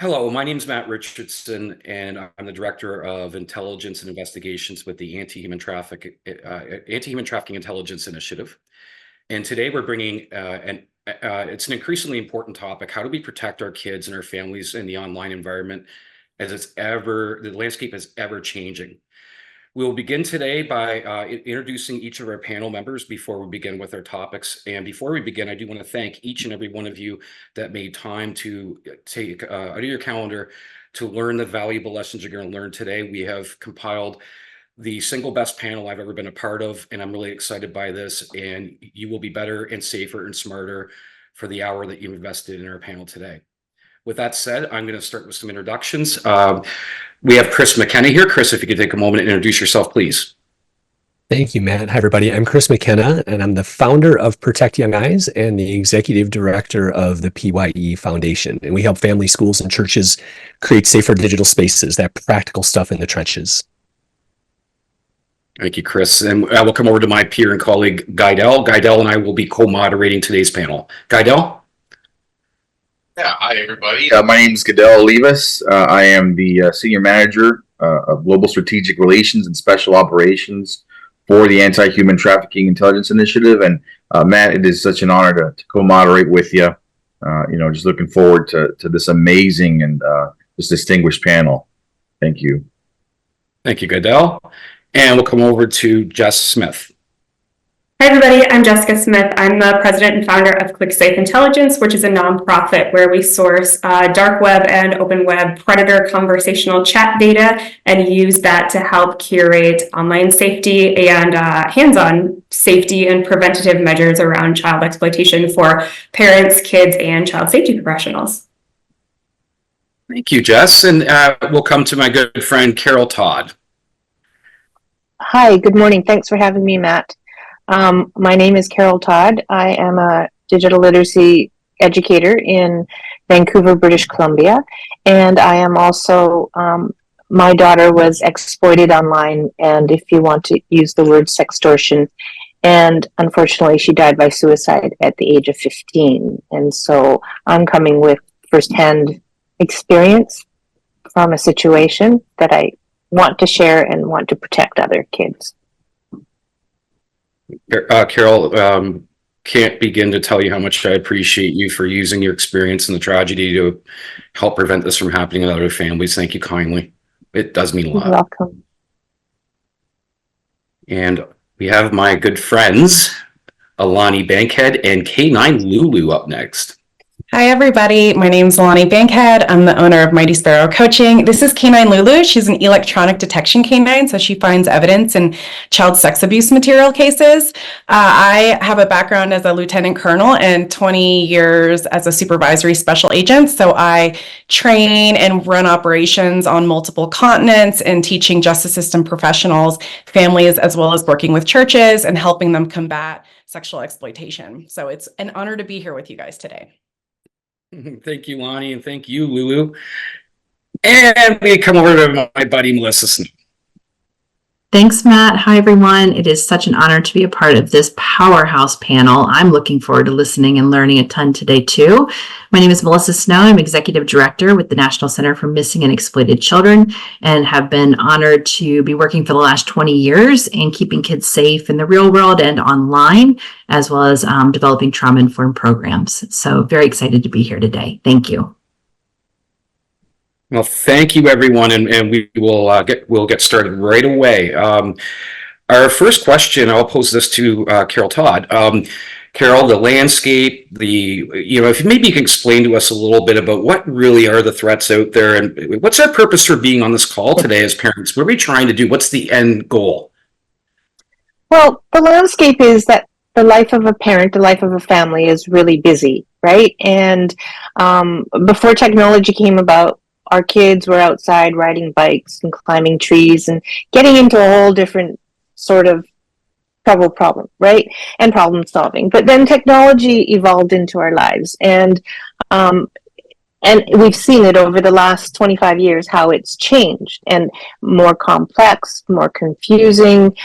Hello, my name is Matt Richardson, and I'm the Director of Intelligence and Investigations with the Anti-Human Trafficking Intelligence Initiative. And today we're bringing it's an increasingly important topic. How do we protect our kids and our families in the online environment as the landscape is ever changing? We will begin today by introducing each of our panel members before we begin with our topics. And before we begin, I do want to thank each and every one of you that made time to take out of your calendar to learn the valuable lessons you're going to learn today. We have compiled the single best panel I've ever been a part of, and I'm really excited by this. And you will be better and safer and smarter for the hour that you invested in our panel today. With that said, I'm going to start with some introductions. We have Chris McKenna here. Chris, if you could take a moment and introduce yourself, please. Thank you, Matt. Hi, everybody. I'm Chris McKenna, and I'm the founder of Protect Young Eyes and the executive director of the PYE Foundation. And we help families, schools, and churches create safer digital spaces, that practical stuff in the trenches. Thank you, Chris. And I will come over to my peer and colleague, Guydell. Guydell and I will be co-moderating today's panel. Guydell? Yeah, hi everybody. My name is Goodell Olivas. I am the Senior Manager of Global Strategic Relations and Special Operations for the Anti-Human Trafficking Intelligence Initiative. And Matt, it is such an honor to co-moderate with you. Just looking forward to this amazing and this distinguished panel. Thank you. Thank you, Goodell. And we'll come over to Jess Smith. Hi, everybody. I'm Jessica Smith. I'm the president and founder of ClickSafe Intelligence, which is a nonprofit where we source dark web and open web predator conversational chat data and use that to help curate online safety and hands-on safety and preventative measures around child exploitation for parents, kids, and child safety professionals. Thank you, Jess. And we'll come to my good friend, Carol Todd. Hi, good morning. Thanks for having me, Matt. My name is Carol Todd. I am a digital literacy educator in Vancouver, British Columbia, and I am also, my daughter was exploited online, and if you want to use the word sextortion, and unfortunately she died by suicide at the age of 15. And so I'm coming with firsthand experience from a situation that I want to share and want to protect other kids. Carol, can't begin to tell you how much I appreciate you for using your experience and the tragedy to help prevent this from happening in other families. Thank you kindly. It does mean a lot. You're welcome. And we have my good friends, Alani Bankhead and K9 Lulu up next. Hi, everybody. My name is Alani Bankhead. I'm the owner of Mighty Sparrow Coaching. This is K9 Lulu. She's an electronic detection canine, so she finds evidence in child sex abuse material cases. I have a background as a lieutenant colonel and 20 years as a supervisory special agent, so I train and run operations on multiple continents and teaching justice system professionals, families, as well as working with churches and helping them combat sexual exploitation. So it's an honor to be here with you guys today. Thank you, Lonnie, and thank you, Lulu. And we come over to my buddy, Melissa Snow. Thanks, Matt. Hi, everyone. It is such an honor to be a part of this powerhouse panel. I'm looking forward to listening and learning a ton today, too. My name is Melissa Snow. I'm Executive Director with the National Center for Missing and Exploited Children and have been honored to be working for the last 20 years in keeping kids safe in the real world and online, as well as developing trauma-informed programs. So very excited to be here today. Thank you. Well, thank you, everyone, and we will get started right away. Our first question, I'll pose this to Carol Todd. Carol, the landscape, if maybe you can explain to us a little bit about what really are the threats out there, and what's our purpose for being on this call today as parents? What are we trying to do? What's the end goal? Well, the landscape is that the life of a parent, the life of a family is really busy, right? And before technology came about, our kids were outside riding bikes and climbing trees and getting into a whole different sort of problem, right? And problem solving. But then technology evolved into our lives, and we've seen it over the last 25 years how it's changed and more complex, more confusing.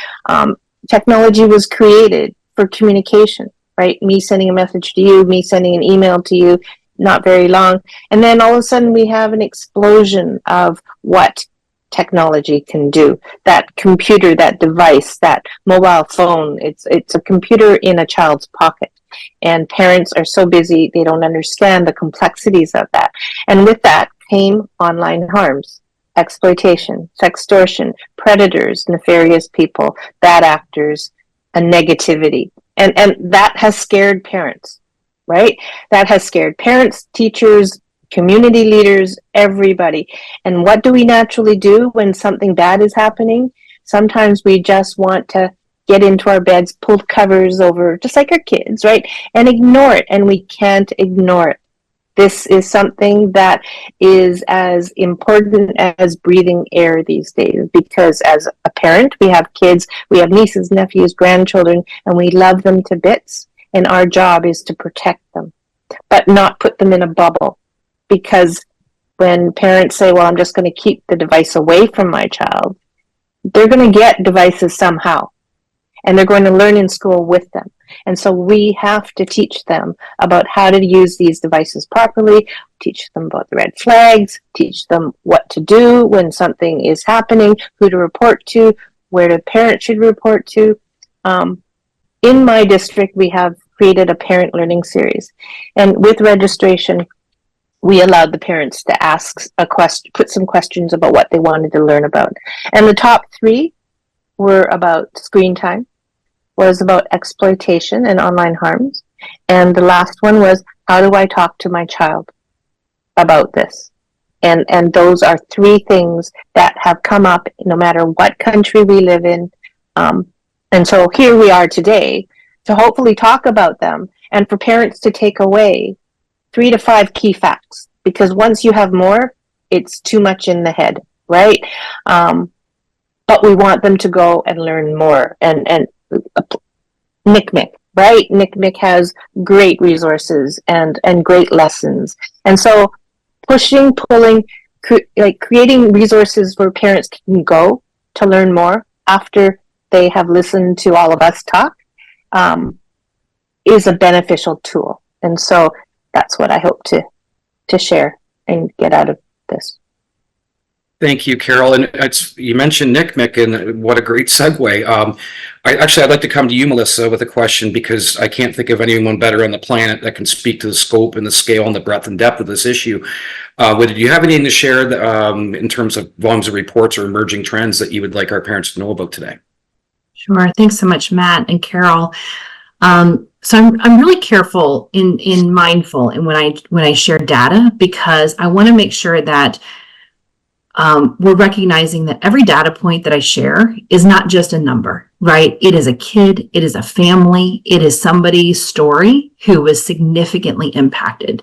Technology was created for communication, right? Me sending a message to you, me sending an email to you. not very long. And then all of a sudden we have an explosion of what technology can do. That computer, that device, that mobile phone, it's a computer in a child's pocket. And parents are so busy, they don't understand the complexities of that. And with that came online harms, exploitation, sextortion, predators, nefarious people, bad actors, and negativity. And that has scared parents, right? That has scared parents, teachers, community leaders, everybody. And what do we naturally do when something bad is happening? Sometimes we just want to get into our beds, pull covers over, just like our kids, right? And ignore it. And we can't ignore it. This is something that is as important as breathing air these days, because as a parent, we have kids, we have nieces, nephews, grandchildren, and we love them to bits. And our job is to protect them, but not put them in a bubble. Because when parents say, well, I'm just going to keep the device away from my child, they're going to get devices somehow. And they're going to learn in school with them. And so we have to teach them about how to use these devices properly, teach them about the red flags, teach them what to do when something is happening, who to report to, where the parent should report to. In my district, we have created a parent learning series. And with registration, we allowed the parents to ask a question, put some questions about what they wanted to learn about. And the top 3 were about screen time, was about exploitation and online harms. And the last one was, how do I talk to my child about this? And those are 3 things that have come up no matter what country we live in. And so here we are today to hopefully talk about them and for parents to take away 3 to 5 key facts. Because once you have more, it's too much in the head, right? But we want them to go and learn more. And NCMEC, right? NCMEC has great resources and great lessons. And so pushing, pulling, creating resources where parents can go to learn more after they have listened to all of us talk is a beneficial tool. And so that's what I hope to share and get out of this. Thank you, Carol. And you mentioned NCMEC, and what a great segue. I'd like to come to you, Melissa, with a question, because I can't think of anyone better on the planet that can speak to the scope and the scale and the breadth and depth of this issue. Do you have anything to share in terms of volumes of reports or emerging trends that you would like our parents to know about today? Sure. Thanks so much, Matt and Carol. So I'm really careful in mindful and when I share data, because I want to make sure that we're recognizing that every data point that I share is not just a number, right? It is a kid, it is a family, it is somebody's story who was significantly impacted.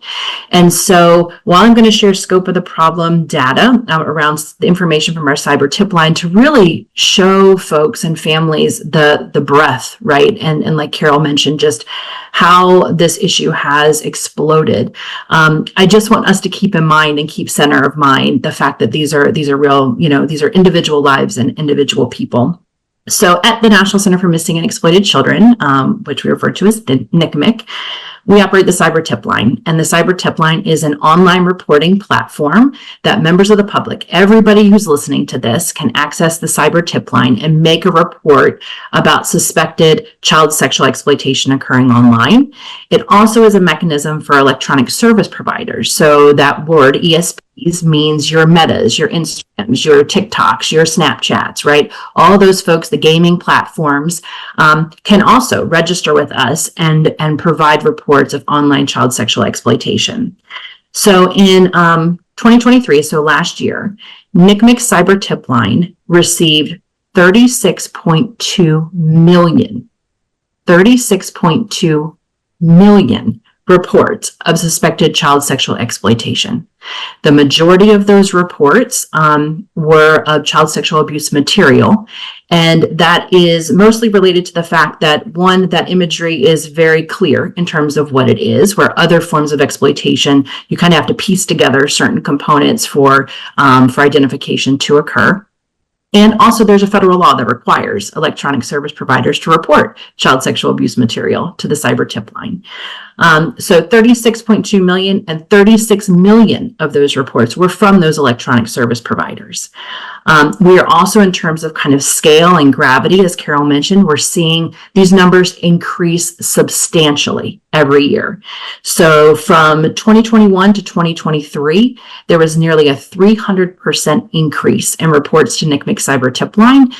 And so while I'm going to share scope of the problem data around the information from our cyber tip line to really show folks and families the breadth, right? And like Carol mentioned, just how this issue has exploded. I just want us to keep in mind and keep center of mind the fact that these are real, these are individual lives and individual people. So at the National Center for Missing and Exploited Children, which we refer to as the NCMEC, we operate the Cyber Tip Line. And the Cyber Tip Line is an online reporting platform that members of the public, everybody who's listening to this, can access the Cyber Tip Line and make a report about suspected child sexual exploitation occurring online. It also is a mechanism for electronic service providers. So that word, ESPs, means your Metas, your Instagrams, your TikToks, your Snapchats, right? All those folks, the gaming platforms, can also register with us and provide reports of online child sexual exploitation. So in 2023, so last year, NCMEC Cyber Tip Line received 36.2 million reports of suspected child sexual exploitation. The majority of those reports were of child sexual abuse material, and that is mostly related to the fact that, one, that imagery is very clear in terms of what it is, where other forms of exploitation, you kind of have to piece together certain components for identification to occur. And also there's a federal law that requires electronic service providers to report child sexual abuse material to the cyber tip line. So 36.2 million and 36 million of those reports were from those electronic service providers. We are also, in terms of kind of scale and gravity, as Carol mentioned, we're seeing these numbers increase substantially every year. So from 2021 to 2023, there was nearly a 300% increase in reports to NCMEC cyber tip line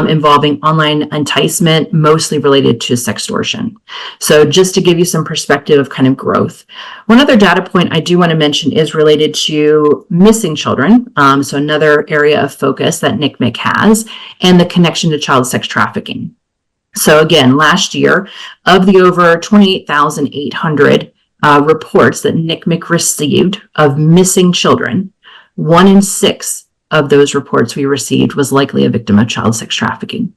involving online enticement, mostly related to sextortion. So just to give you some perspective of kind of growth. One other data point I do want to mention is related to missing children. So another area of focus that NCMEC has, and the connection to child sex trafficking. So again, last year, of the over 28,800 reports that NCMEC received of missing children, 1 in 6 of those reports we received was likely a victim of child sex trafficking.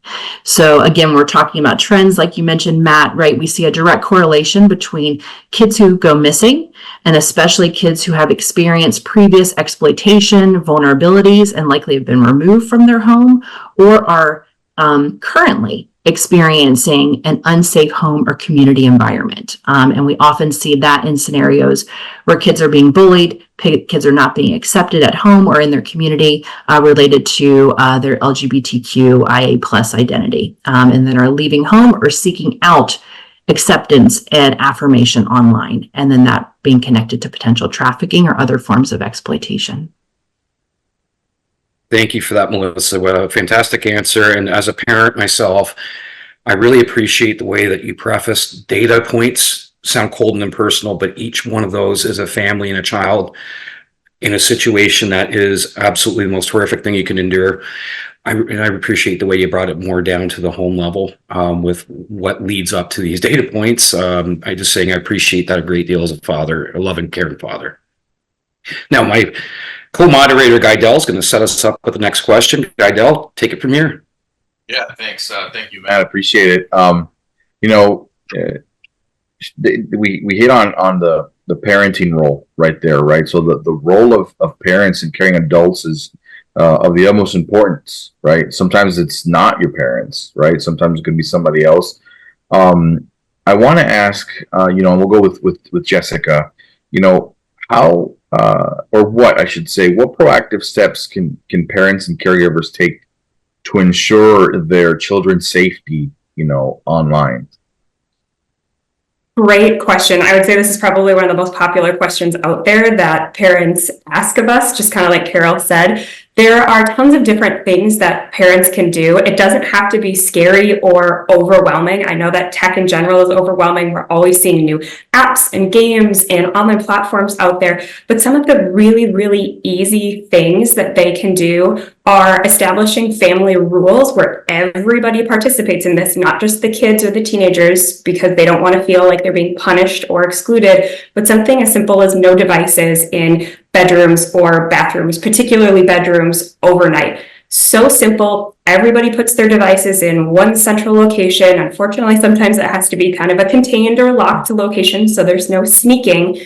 So again, we're talking about trends like you mentioned, Matt, right? We see a direct correlation between kids who go missing, and especially kids who have experienced previous exploitation, vulnerabilities, and likely have been removed from their home, or are currently experiencing an unsafe home or community environment. And we often see that in scenarios where kids are being bullied, kids are not being accepted at home or in their community related to their LGBTQIA plus identity, and then are leaving home or seeking out acceptance and affirmation online, and then that being connected to potential trafficking or other forms of exploitation. Thank you for that, Melissa. What a fantastic answer. And as a parent myself, I really appreciate the way that you preface data points sound cold and impersonal, but each one of those is a family and a child in a situation that is absolutely the most horrific thing you can endure. And I appreciate the way you brought it more down to the home level with what leads up to these data points. I just saying I appreciate that a great deal as a father, a loving, caring father. Now, my co-moderator, Guydell, is going to set us up with the next question. Guydell, take it from here. Yeah, thanks. Thank you, Matt. Appreciate it. We hit on the parenting role right there, right? So the role of parents in caring adults is of the utmost importance, right? Sometimes it's not your parents, right? Sometimes it could be somebody else. I want to ask, and we'll go with Jessica, how or what I should say, what proactive steps can parents and caregivers take to ensure their children's safety, online? Great question. I would say this is probably one of the most popular questions out there that parents ask of us, just kind of like Carol said. There are tons of different things that parents can do. It doesn't have to be scary or overwhelming. I know that tech in general is overwhelming. We're always seeing new apps and games and online platforms out there. But some of the really, really easy things that they can do are establishing family rules where everybody participates in this, not just the kids or the teenagers, because they don't want to feel like they're being punished or excluded, but something as simple as no devices in bedrooms or bathrooms, particularly bedrooms, overnight. So simple. Everybody puts their devices in one central location. Unfortunately, sometimes it has to be kind of a contained or locked location, so there's no sneaking.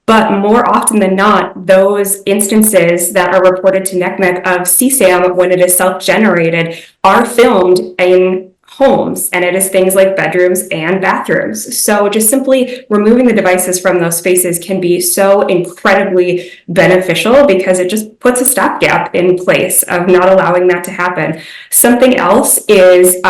But more often than not, those instances that are reported to NCMEC of CSAM when it is self-generated are filmed in homes, and it is things like bedrooms and bathrooms. So just simply removing the devices from those spaces can be so incredibly beneficial because it just puts a stopgap in place of not allowing that to happen. Something else is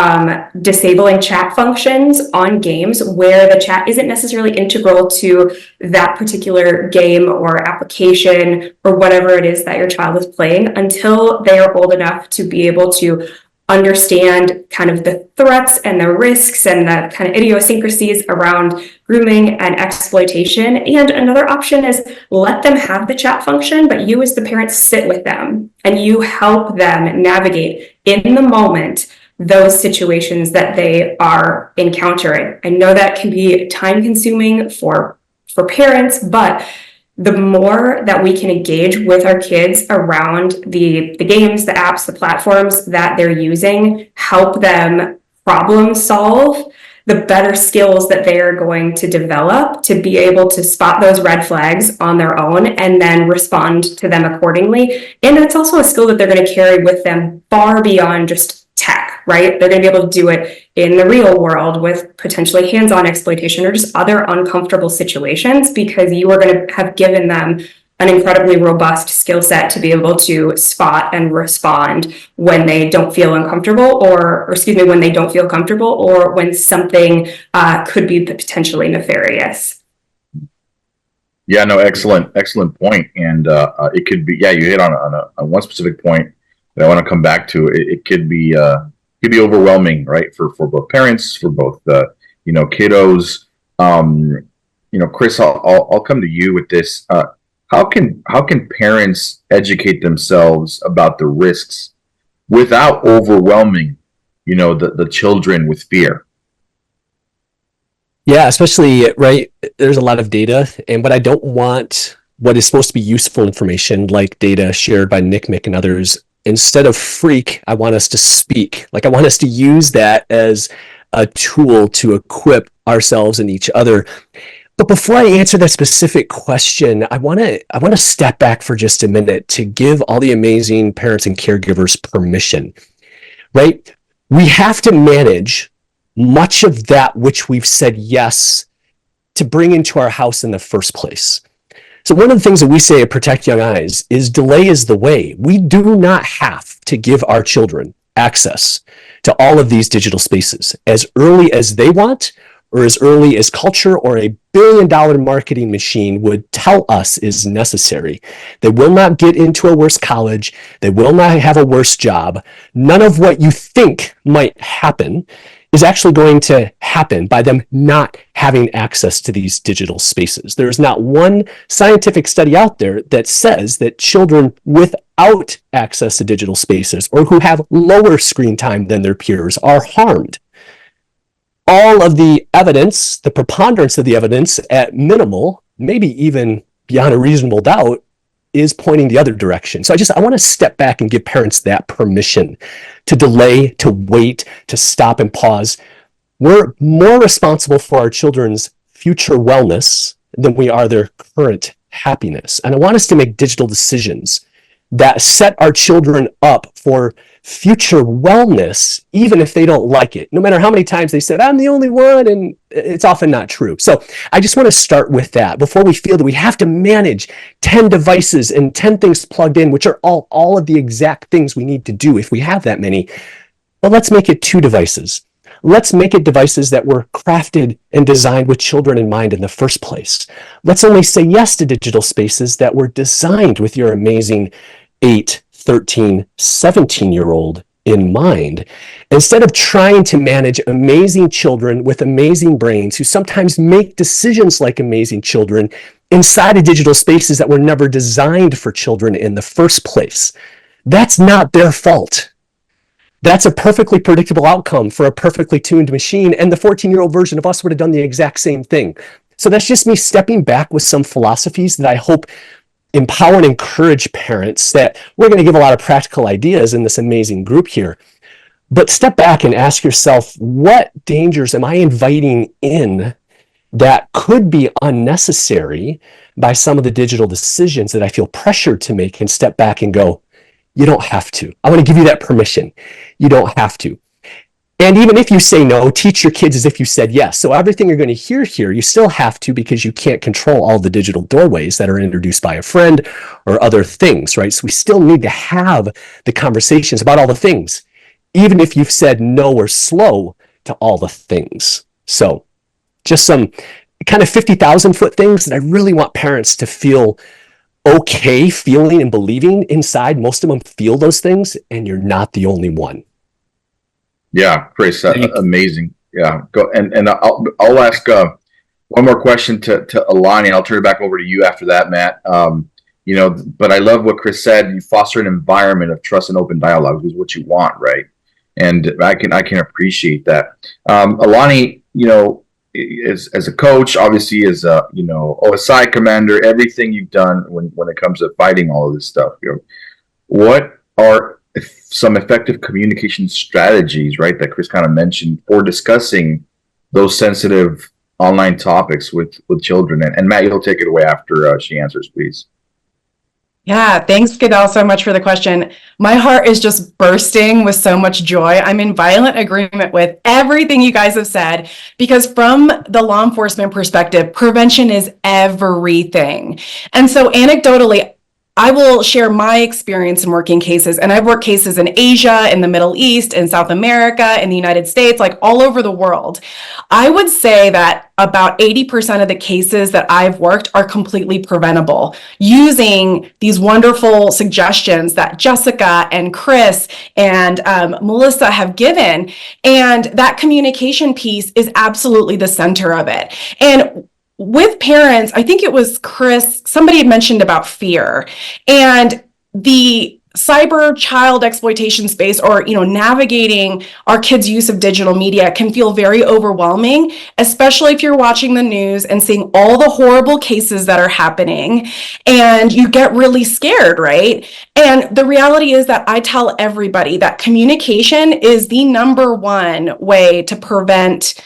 disabling chat functions on games where the chat isn't necessarily integral to that particular game or application or whatever it is that your child is playing until they are old enough to be able to understand kind of the threats and the risks and the kind of idiosyncrasies around grooming and exploitation. And another option is let them have the chat function, but you as the parent sit with them and you help them navigate in the moment those situations that they are encountering. I know that can be time consuming for parents, but the more that we can engage with our kids around the games, the apps, the platforms that they're using, help them problem solve, the better skills that they are going to develop to be able to spot those red flags on their own and then respond to them accordingly. And it's also a skill that they're going to carry with them far beyond just tech, right? They're going to be able to do it in the real world with potentially hands-on exploitation or just other uncomfortable situations, because you are going to have given them an incredibly robust skill set to be able to spot and respond when they don't feel uncomfortable or excuse me, when they don't feel comfortable or when something could be potentially nefarious. Yeah, no, excellent point. And it could be, yeah, you hit on one specific point that I want to come back to. It could be overwhelming, right, for both parents, for both kiddos. Chris, I'll come to you with this. How can parents educate themselves about the risks without overwhelming, the children with fear? Yeah, especially, right, there's a lot of data, and what I don't want, what is supposed to be useful information like data shared by Nick Mick and others, instead of freak, I want us to speak. Like, I want us to use that as a tool to equip ourselves and each other. But before I answer that specific question, I want to step back for just a minute to give all the amazing parents and caregivers permission, right? We have to manage much of that which we've said yes to bring into our house in the first place. So one of the things that we say at Protect Young Eyes is delay is the way. We do not have to give our children access to all of these digital spaces as early as they want, or as early as culture or a billion-dollar marketing machine would tell us is necessary. They will not get into a worse college. They will not have a worse job. None of what you think might happen is actually going to happen by them not having access to these digital spaces. There is not one scientific study out there that says that children without access to digital spaces or who have lower screen time than their peers are harmed. All of the evidence, the preponderance of the evidence at minimal, maybe even beyond a reasonable doubt, is pointing the other direction. So I want to step back and give parents that permission to delay, to wait, to stop and pause. We're more responsible for our children's future wellness than we are their current happiness. And I want us to make digital decisions that set our children up for future wellness, even if they don't like it. No matter how many times they said, I'm the only one, and it's often not true. So I just want to start with that before we feel that we have to manage 10 devices and 10 things plugged in, which are all of the exact things we need to do if we have that many. But let's make it 2 devices. Let's make it devices that were crafted and designed with children in mind in the first place. Let's only say yes to digital spaces that were designed with your amazing 8, 13, 17-year-old in mind, instead of trying to manage amazing children with amazing brains who sometimes make decisions like amazing children inside of digital spaces that were never designed for children in the first place. That's not their fault. That's a perfectly predictable outcome for a perfectly tuned machine, and the 14-year-old version of us would have done the exact same thing. So that's just me stepping back with some philosophies that I hope empower and encourage parents, that we're going to give a lot of practical ideas in this amazing group here. But step back and ask yourself, what dangers am I inviting in that could be unnecessary by some of the digital decisions that I feel pressured to make, and step back and go, you don't have to. I want to give you that permission. You don't have to. And even if you say no, teach your kids as if you said yes. So everything you're going to hear here, you still have to, because you can't control all the digital doorways that are introduced by a friend or other things, right? So we still need to have the conversations about all the things, even if you've said no or slow to all the things. So just some kind of 50,000 foot things that I really want parents to feel okay feeling and believing inside. Most of them feel those things, and you're not the only one. Yeah, Chris, amazing. Yeah, go and I'll ask one more question to Alani, and I'll turn it back over to you after that, Matt. But I love what Chris said. You foster an environment of trust and open dialogue is what you want, right? And I can appreciate that. Alani, as a coach, obviously as a OSI commander, everything you've done when it comes to fighting all of this stuff, what are some effective communication strategies, right, that Chris kind of mentioned, for discussing those sensitive online topics with children. And Matt, you'll take it away after she answers, please. Yeah, thanks, Goodell, so much for the question. My heart is just bursting with so much joy. I'm in violent agreement with everything you guys have said, because from the law enforcement perspective, prevention is everything. And so anecdotally, I will share my experience in working cases, and I've worked cases in Asia, in the Middle East, in South America, in the United States, like all over the world. I would say that about 80% of the cases that I've worked are completely preventable using these wonderful suggestions that Jessica and Chris and Melissa have given. And that communication piece is absolutely the center of it. And with parents, I think it was Chris, somebody had mentioned about fear and the cyber child exploitation space, or navigating our kids' use of digital media can feel very overwhelming, especially if you're watching the news and seeing all the horrible cases that are happening and you get really scared, right? And the reality is that I tell everybody that communication is the number one way to prevent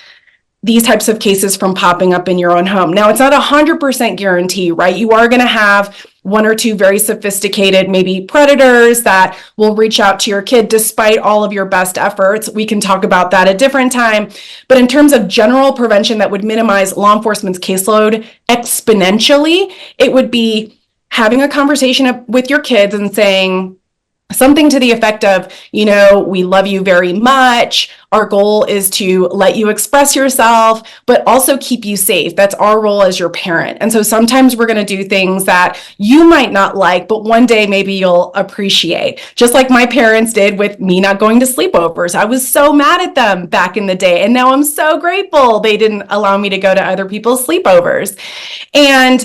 these types of cases from popping up in your own home. Now, it's not 100% guarantee, right? You are going to have one or two very sophisticated, maybe predators that will reach out to your kid despite all of your best efforts. We can talk about that a different time. But in terms of general prevention that would minimize law enforcement's caseload exponentially, it would be having a conversation with your kids and saying, something to the effect of, we love you very much. Our goal is to let you express yourself, but also keep you safe. That's our role as your parent. And so sometimes we're going to do things that you might not like, but one day maybe you'll appreciate. Just like my parents did with me not going to sleepovers. I was so mad at them back in the day. And now I'm so grateful they didn't allow me to go to other people's sleepovers. And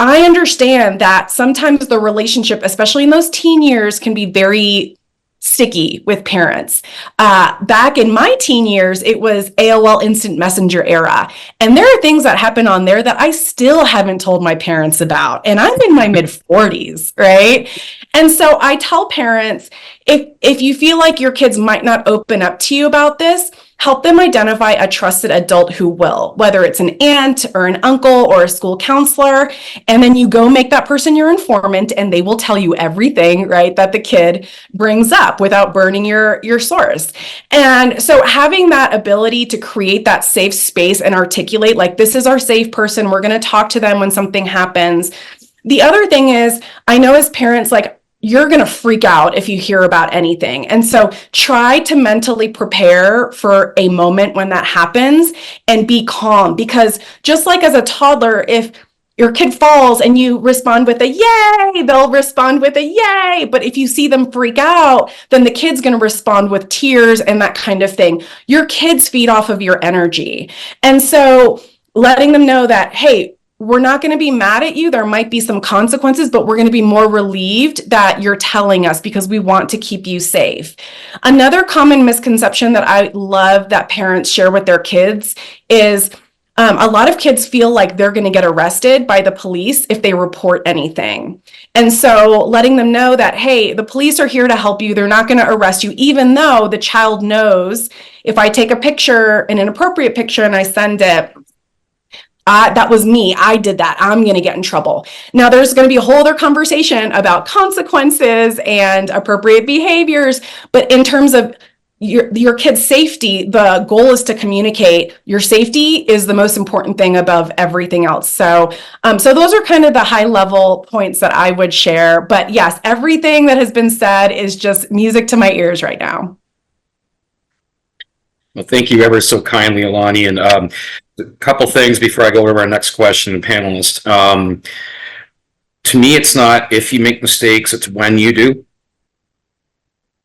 I understand that sometimes the relationship, especially in those teen years, can be very sticky with parents. Back in my teen years, it was AOL Instant Messenger era. And there are things that happen on there that I still haven't told my parents about. And I'm in my mid-40s, right? And so I tell parents, if you feel like your kids might not open up to you about this, help them identify a trusted adult who will, whether it's an aunt or an uncle or a school counselor. And then you go make that person your informant and they will tell you everything, right, that the kid brings up without burning your source. And so having that ability to create that safe space and articulate, like, this is our safe person, we're going to talk to them when something happens. The other thing is, I know as parents, like, you're going to freak out if you hear about anything. And so try to mentally prepare for a moment when that happens and be calm, because just like as a toddler, if your kid falls and you respond with a yay, they'll respond with a yay. But if you see them freak out, then the kid's going to respond with tears and that kind of thing. Your kids feed off of your energy. And so letting them know that, hey, we're not going to be mad at you. There might be some consequences, but we're going to be more relieved that you're telling us because we want to keep you safe. Another common misconception that I love that parents share with their kids is a lot of kids feel like they're going to get arrested by the police if they report anything. And so letting them know that, hey, the police are here to help you. They're not going to arrest you, even though the child knows if I take a picture, an inappropriate picture, and I send it, that was me. I did that. I'm going to get in trouble. Now, there's going to be a whole other conversation about consequences and appropriate behaviors. But in terms of your kid's safety, the goal is to communicate. Your safety is the most important thing above everything else. So those are kind of the high level points that I would share. But yes, everything that has been said is just music to my ears right now. Well, thank you ever so kindly, Alani. And a couple things before I go over our next question, panelist. To me, it's not if you make mistakes, it's when you do.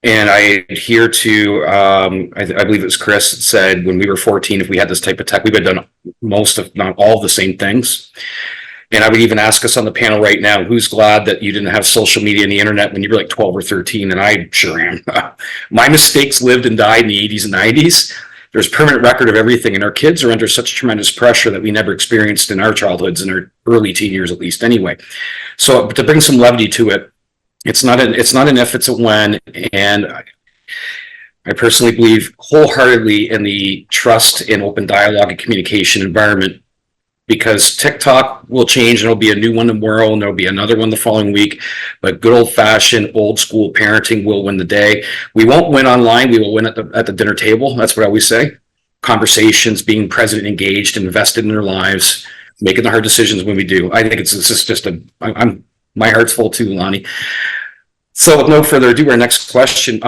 And I adhere to, I believe it was Chris that said when we were 14, if we had this type of tech, we would have done most, if not all, the same things. And I would even ask us on the panel right now, who's glad that you didn't have social media and the internet when you were like 12 or 13? And I sure am. My mistakes lived and died in the 80s and 90s. There's permanent record of everything. And our kids are under such tremendous pressure that we never experienced in our childhoods, in our early teen years, at least anyway. So to bring some levity to it, it's not an if, it's a when. And I personally believe wholeheartedly in the trust and open dialogue and communication environment, because TikTok will change and there'll be a new one tomorrow and there'll be another one the following week. But good old fashioned, old school parenting will win the day. We won't win online. We will win at the dinner table. That's what I always say. Conversations, being present, engaged, invested in their lives, making the hard decisions when we do. I think it's just my heart's full too, Lonnie. So with no further ado, our next question.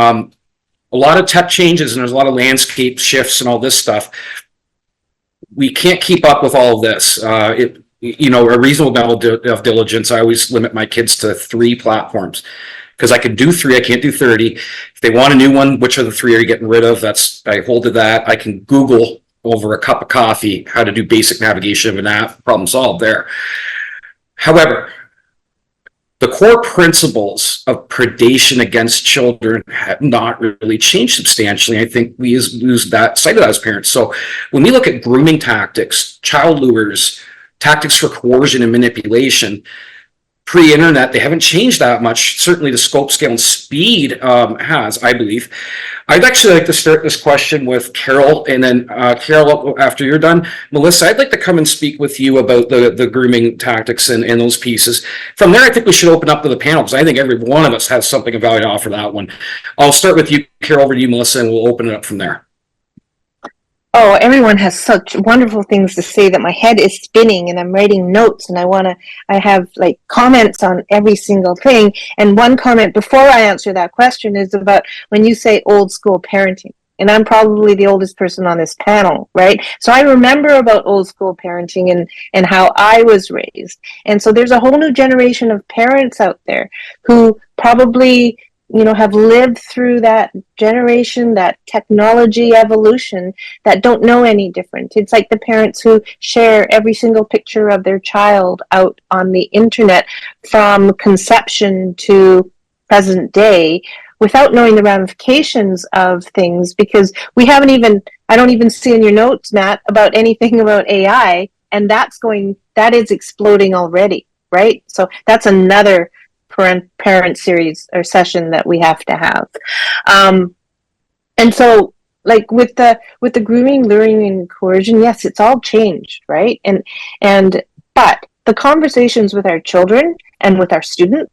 A lot of tech changes and there's a lot of landscape shifts and all this stuff. We can't keep up with all of this. A reasonable amount of diligence. I always limit my kids to 3 platforms because I can do 3. I can't do 30. If they want a new one, which of the 3 are you getting rid of? I hold to that. I can Google over a cup of coffee how to do basic navigation of an app. Problem solved there. However, the core principles of predation against children have not really changed substantially. I think we lose that sight of that as parents. So when we look at grooming tactics, child lures, tactics for coercion and manipulation, pre-internet, they haven't changed that much. Certainly the scope, scale, and speed has, I believe. I'd actually like to start this question with Carol, and then Carol, after you're done, Melissa, I'd like to come and speak with you about the grooming tactics and those pieces. From there, I think we should open up to the panel, because I think every one of us has something of value to offer that one. I'll start with you, Carol, over to you, Melissa, and we'll open it up from there. Oh, everyone has such wonderful things to say that my head is spinning and I'm writing notes and I have like comments on every single thing. And one comment before I answer that question is about when you say old school parenting. And I'm probably the oldest person on this panel, right? So I remember about old school parenting and how I was raised. And so there's a whole new generation of parents out there who probably have lived through that generation, that technology evolution, that don't know any different. It's like the parents who share every single picture of their child out on the internet from conception to present day without knowing the ramifications of things, because I don't even see in your notes, Matt, about anything about AI, and that is exploding already, right? So that's another parent series or session that we have to have. And so like with the grooming, luring, and coercion, yes, it's all changed, right? But the conversations with our children and with our students,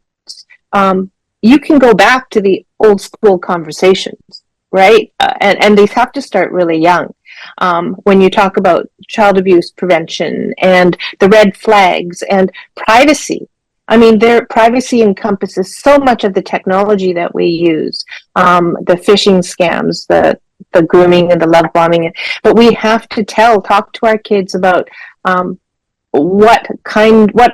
you can go back to the old school conversations, right? And they have to start really young. When you talk about child abuse prevention and the red flags and privacy, I mean, their privacy encompasses so much of the technology that we use, the phishing scams, the grooming and the love bombing. But we have to talk to our kids about what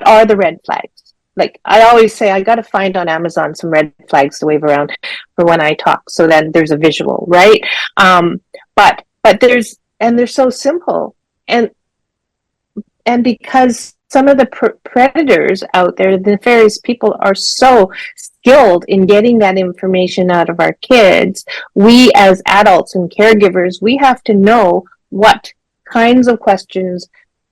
are the red flags. Like I always say, I got to find on Amazon some red flags to wave around for when I talk, so that there's a visual, right? But they're so simple, and because some of the predators out there, the nefarious people, are so skilled in getting that information out of our kids. We as adults and caregivers, we have to know what kinds of questions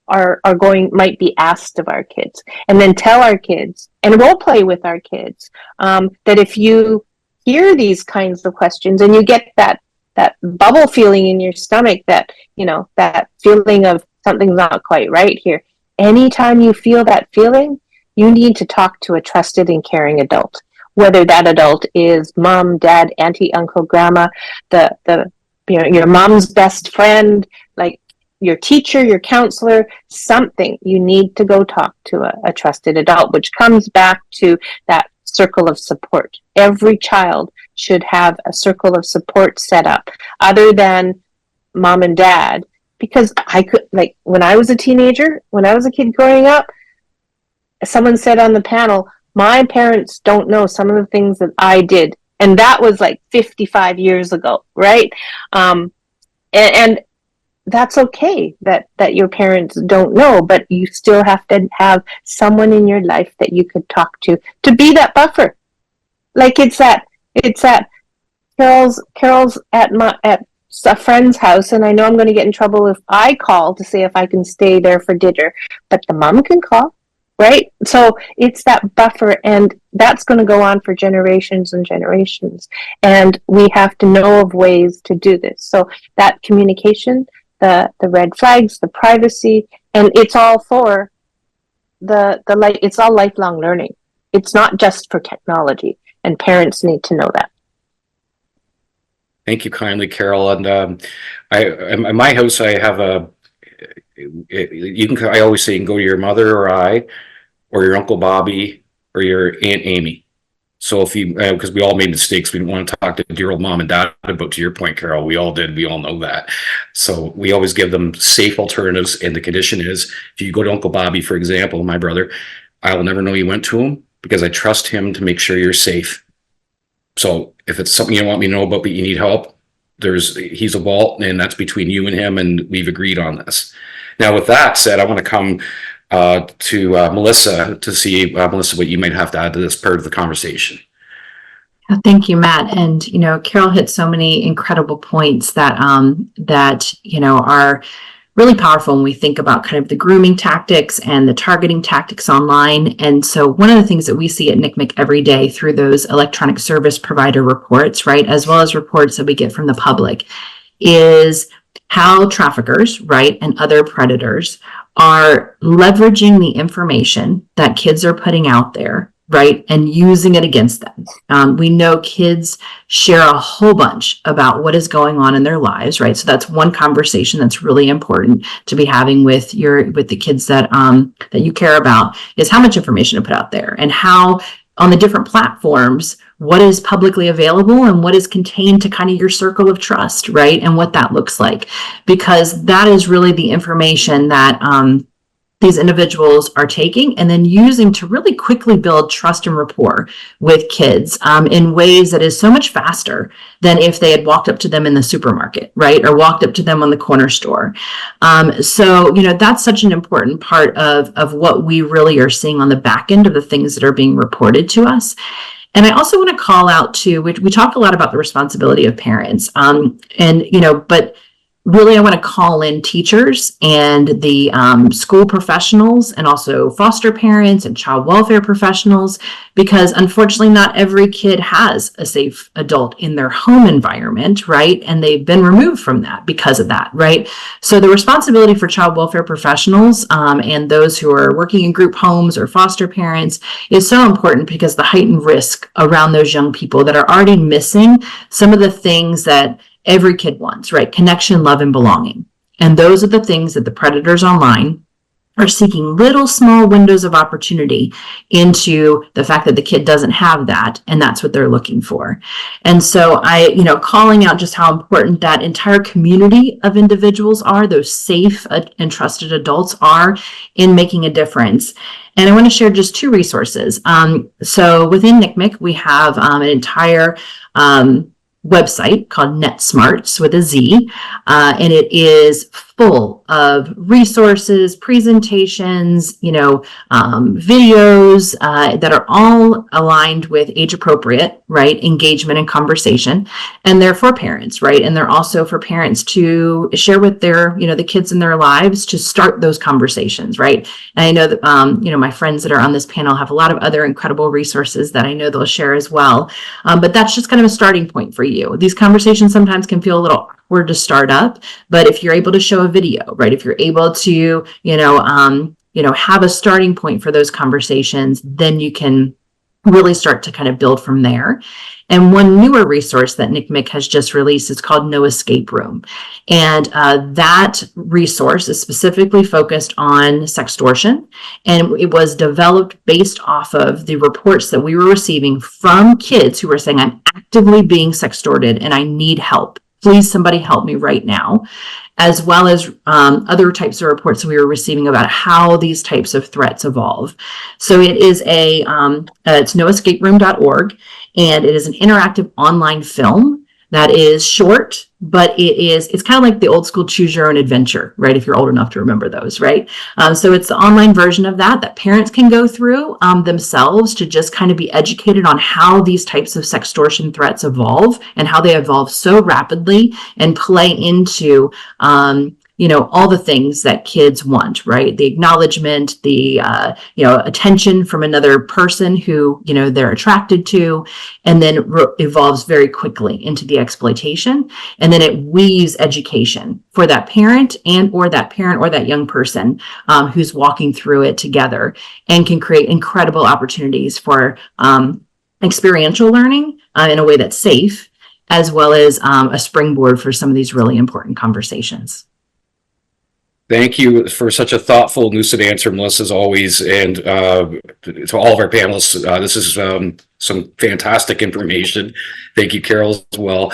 might be asked of our kids, and then tell our kids and role play with our kids that if you hear these kinds of questions and you get that bubble feeling in your stomach, that that feeling of something's not quite right here. Anytime you feel that feeling, you need to talk to a trusted and caring adult, whether that adult is mom, dad, auntie, uncle, grandma, your mom's best friend, like your teacher, your counselor, something. You need to go talk to a trusted adult, which comes back to that circle of support. Every child should have a circle of support set up other than mom and dad. Because when I was a teenager, when I was a kid growing up, someone said on the panel, my parents don't know some of the things that I did. And that was like 55 years ago, right? And that's okay that your parents don't know, but you still have to have someone in your life that you could talk to be that buffer. Like it's that Carol's at a friend's house, and I know I'm going to get in trouble if I call to say if I can stay there for dinner, but the mom can call, right? So it's that buffer, and that's going to go on for generations and generations. And we have to know of ways to do this. So that communication, the red flags, the privacy, and it's all for it's all lifelong learning. It's not just for technology, and parents need to know that. Thank you kindly, Carol. And in my house, I have I always say you can go to your mother or I, or your Uncle Bobby, or your Aunt Amy. So if you, because we all made mistakes, we didn't want to talk to dear old mom and dad about, to your point, Carol, we all did. We all know that. So we always give them safe alternatives. And the condition is, if you go to Uncle Bobby, for example, my brother, I will never know you went to him because I trust him to make sure you're safe. So if it's something you want me to know about, but you need help, he's a vault, and that's between you and him, and we've agreed on this. Now, with that said, I want to come to Melissa to see, Melissa, what you might have to add to this part of the conversation. Thank you, Matt. And, Carol hit so many incredible points that are really powerful when we think about kind of the grooming tactics and the targeting tactics online. And so one of the things that we see at NCMEC every day through those electronic service provider reports, right, as well as reports that we get from the public, is how traffickers, right, and other predators are leveraging the information that kids are putting out there, right, and using it against them. We know kids share a whole bunch about what is going on in their lives, right? So that's one conversation that's really important to be having with the kids that you care about, is how much information to put out there, and how on the different platforms, what is publicly available and what is contained to kind of your circle of trust, right? And what that looks like, because that is really the information that these individuals are taking and then using to really quickly build trust and rapport with kids in ways that is so much faster than if they had walked up to them in the supermarket, right? Or walked up to them on the corner store. So, that's such an important part of what we really are seeing on the back end of the things that are being reported to us. And I also want to call out too, we talk a lot about the responsibility of parents, but really, I want to call in teachers and the school professionals, and also foster parents and child welfare professionals, because unfortunately, not every kid has a safe adult in their home environment, right? And they've been removed from that because of that, right? So the responsibility for child welfare professionals and those who are working in group homes or foster parents is so important, because the heightened risk around those young people that are already missing some of the things that every kid wants, right? Connection, love, and belonging. And those are the things that the predators online are seeking little small windows of opportunity into the fact that the kid doesn't have that, and that's what they're looking for. And so calling out just how important that entire community of individuals are, those safe and trusted adults are in making a difference. And I want to share just two resources. So within NCMEC, we have an entire website called NetSmarts with a Z, and it is full of resources, presentations, videos that are all aligned with age appropriate, right, engagement and conversation, and they're for parents, right, and they're also for parents to share with their, the kids in their lives to start those conversations, right. And I know that my friends that are on this panel have a lot of other incredible resources that I know they'll share as well, but that's just kind of a starting point for you. These conversations sometimes can feel a little awkward to start up, but if you're able to show a video, right, if you're able to have a starting point for those conversations, then you can really start to kind of build from there. And one newer resource that NCMEC has just released is called No Escape Room. And that resource is specifically focused on sextortion. And it was developed based off of the reports that we were receiving from kids who were saying, I'm actively being sextorted and I need help. Please, somebody help me right now. As well as other types of reports we were receiving about how these types of threats evolve. So it is it's noescaperoom.org, and it is an interactive online film that is short, but it's kind of like the old school choose your own adventure, right? If you're old enough to remember those, right? So it's the online version of that parents can go through themselves to just kind of be educated on how these types of sextortion threats evolve and how they evolve so rapidly and play into all the things that kids want, right? The acknowledgement, the, attention from another person who, they're attracted to, and then evolves very quickly into the exploitation. And then it weaves education for that parent or that young person who's walking through it together, and can create incredible opportunities for experiential learning in a way that's safe, as well as a springboard for some of these really important conversations. Thank you for such a thoughtful, lucid answer, Melissa, as always. And to all of our panelists, this is some fantastic information. Thank you, Carol, as well.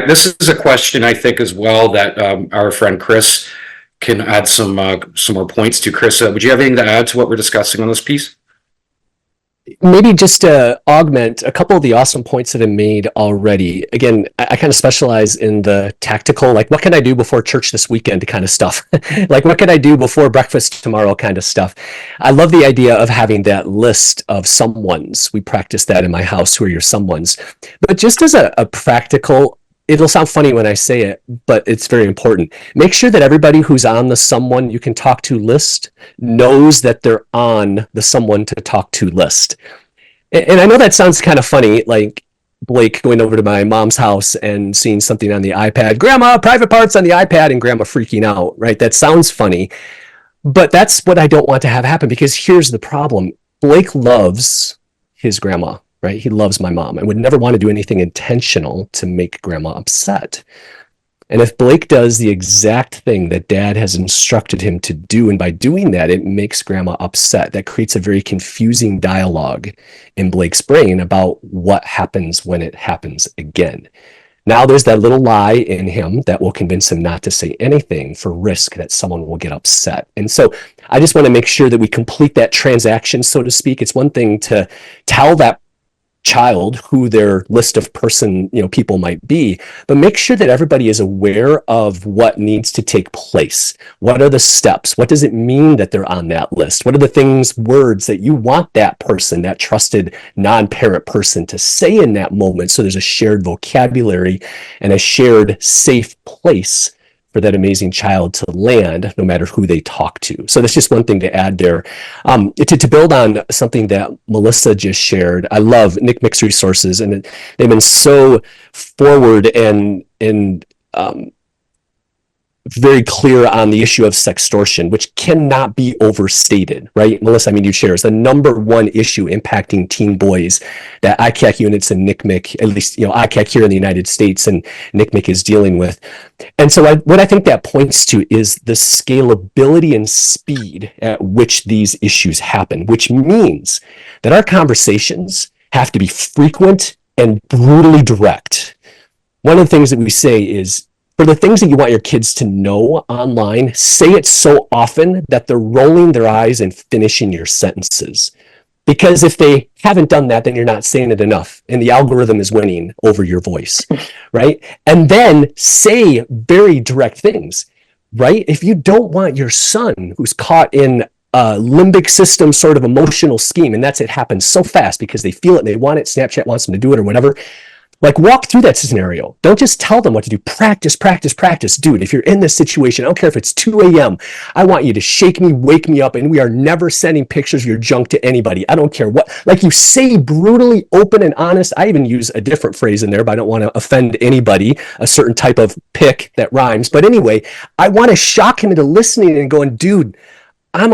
This is a question, I think, as well, that our friend Chris can add some more points to. Chris, would you have anything to add to what we're discussing on this piece? Maybe just to augment a couple of the awesome points that I made already. Again, I kind of specialize in the tactical, like what can I do before church this weekend kind of stuff. Like what can I do before breakfast tomorrow kind of stuff. I love the idea of having that list of someones. We practice that in my house. Who are your someones? But just as a practical, it'll sound funny when I say it, but it's very important. Make sure that everybody who's on the someone you can talk to list knows that they're on the someone to talk to list. And I know that sounds kind of funny, like Blake going over to my mom's house and seeing something on the iPad, Grandma, private parts on the iPad, and Grandma freaking out, right? That sounds funny, but that's what I don't want to have happen, because here's the problem. Blake loves his grandma. Right? He loves my mom and would never want to do anything intentional to make grandma upset. And if Blake does the exact thing that dad has instructed him to do, and by doing that, it makes grandma upset, that creates a very confusing dialogue in Blake's brain about what happens when it happens again. Now there's that little lie in him that will convince him not to say anything for risk that someone will get upset. And so I just want to make sure that we complete that transaction, so to speak. It's one thing to tell that child who their list of people might be, but make sure that everybody is aware of what needs to take place. What are the steps? What does it mean that they're on that list? What are the words that you want that person, that trusted non-parent person, to say in that moment, so there's a shared vocabulary and a shared safe place for that amazing child to land, no matter who they talk to. So that's just one thing to add there. To build on something that Melissa just shared, I love Nick Mick's resources, and they've been so forward and very clear on the issue of sextortion, which cannot be overstated, right? Melissa, you share, is the number one issue impacting teen boys that ICAC units and NCMEC, at least, ICAC here in the United States and NCMEC is dealing with. And so what I think that points to is the scalability and speed at which these issues happen, which means that our conversations have to be frequent and brutally direct. One of the things that we say is, for the things that you want your kids to know online, say it so often that they're rolling their eyes and finishing your sentences. Because if they haven't done that, then you're not saying it enough, and the algorithm is winning over your voice, right? And then say very direct things, right? If you don't want your son, who's caught in a limbic system sort of emotional scheme, and it happens so fast because they feel it and they want it, Snapchat wants them to do it or whatever, like, walk through that scenario. Don't just tell them what to do. Practice, practice, practice. Dude, if you're in this situation, I don't care if it's 2 a.m. I want you to shake me, wake me up, and we are never sending pictures of your junk to anybody. I don't care what. Like, you say brutally open and honest. I even use a different phrase in there, but I don't want to offend anybody, a certain type of pick that rhymes. But anyway, I want to shock him into listening and going, dude, I'm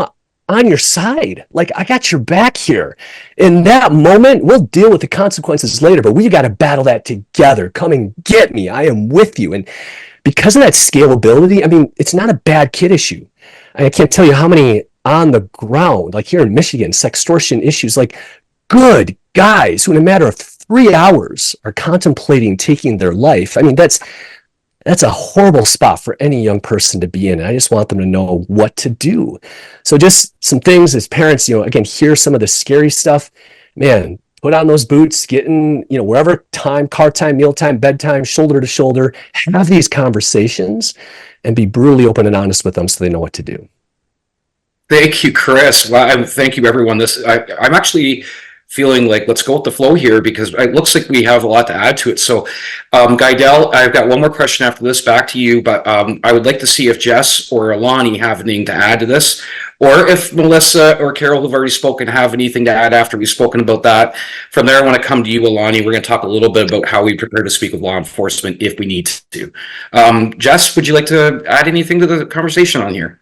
on your side. Like, I got your back here. In that moment, we'll deal with the consequences later, but we got to battle that together. Come and get me. I am with you. And because of that scalability, it's not a bad kid issue. I can't tell you how many on the ground, like here in Michigan, sextortion issues, like good guys who in a matter of 3 hours are contemplating taking their life. That's a horrible spot for any young person to be in. I just want them to know what to do. So just some things as parents, again, hear some of the scary stuff. Man, put on those boots, get in, wherever time, car time, meal time, bedtime, shoulder to shoulder, have these conversations and be brutally open and honest with them so they know what to do. Thank you, Chris. Well, thank you, everyone. I'm actually feeling like let's go with the flow here because it looks like we have a lot to add to it. So, Guidel, I've got one more question after this back to you, but I would like to see if Jess or Alani have anything to add to this, or if Melissa or Carol have already spoken, have anything to add after we've spoken about that. From there, I want to come to you, Alani. We're going to talk a little bit about how we prepare to speak with law enforcement if we need to. Jess, would you like to add anything to the conversation on here?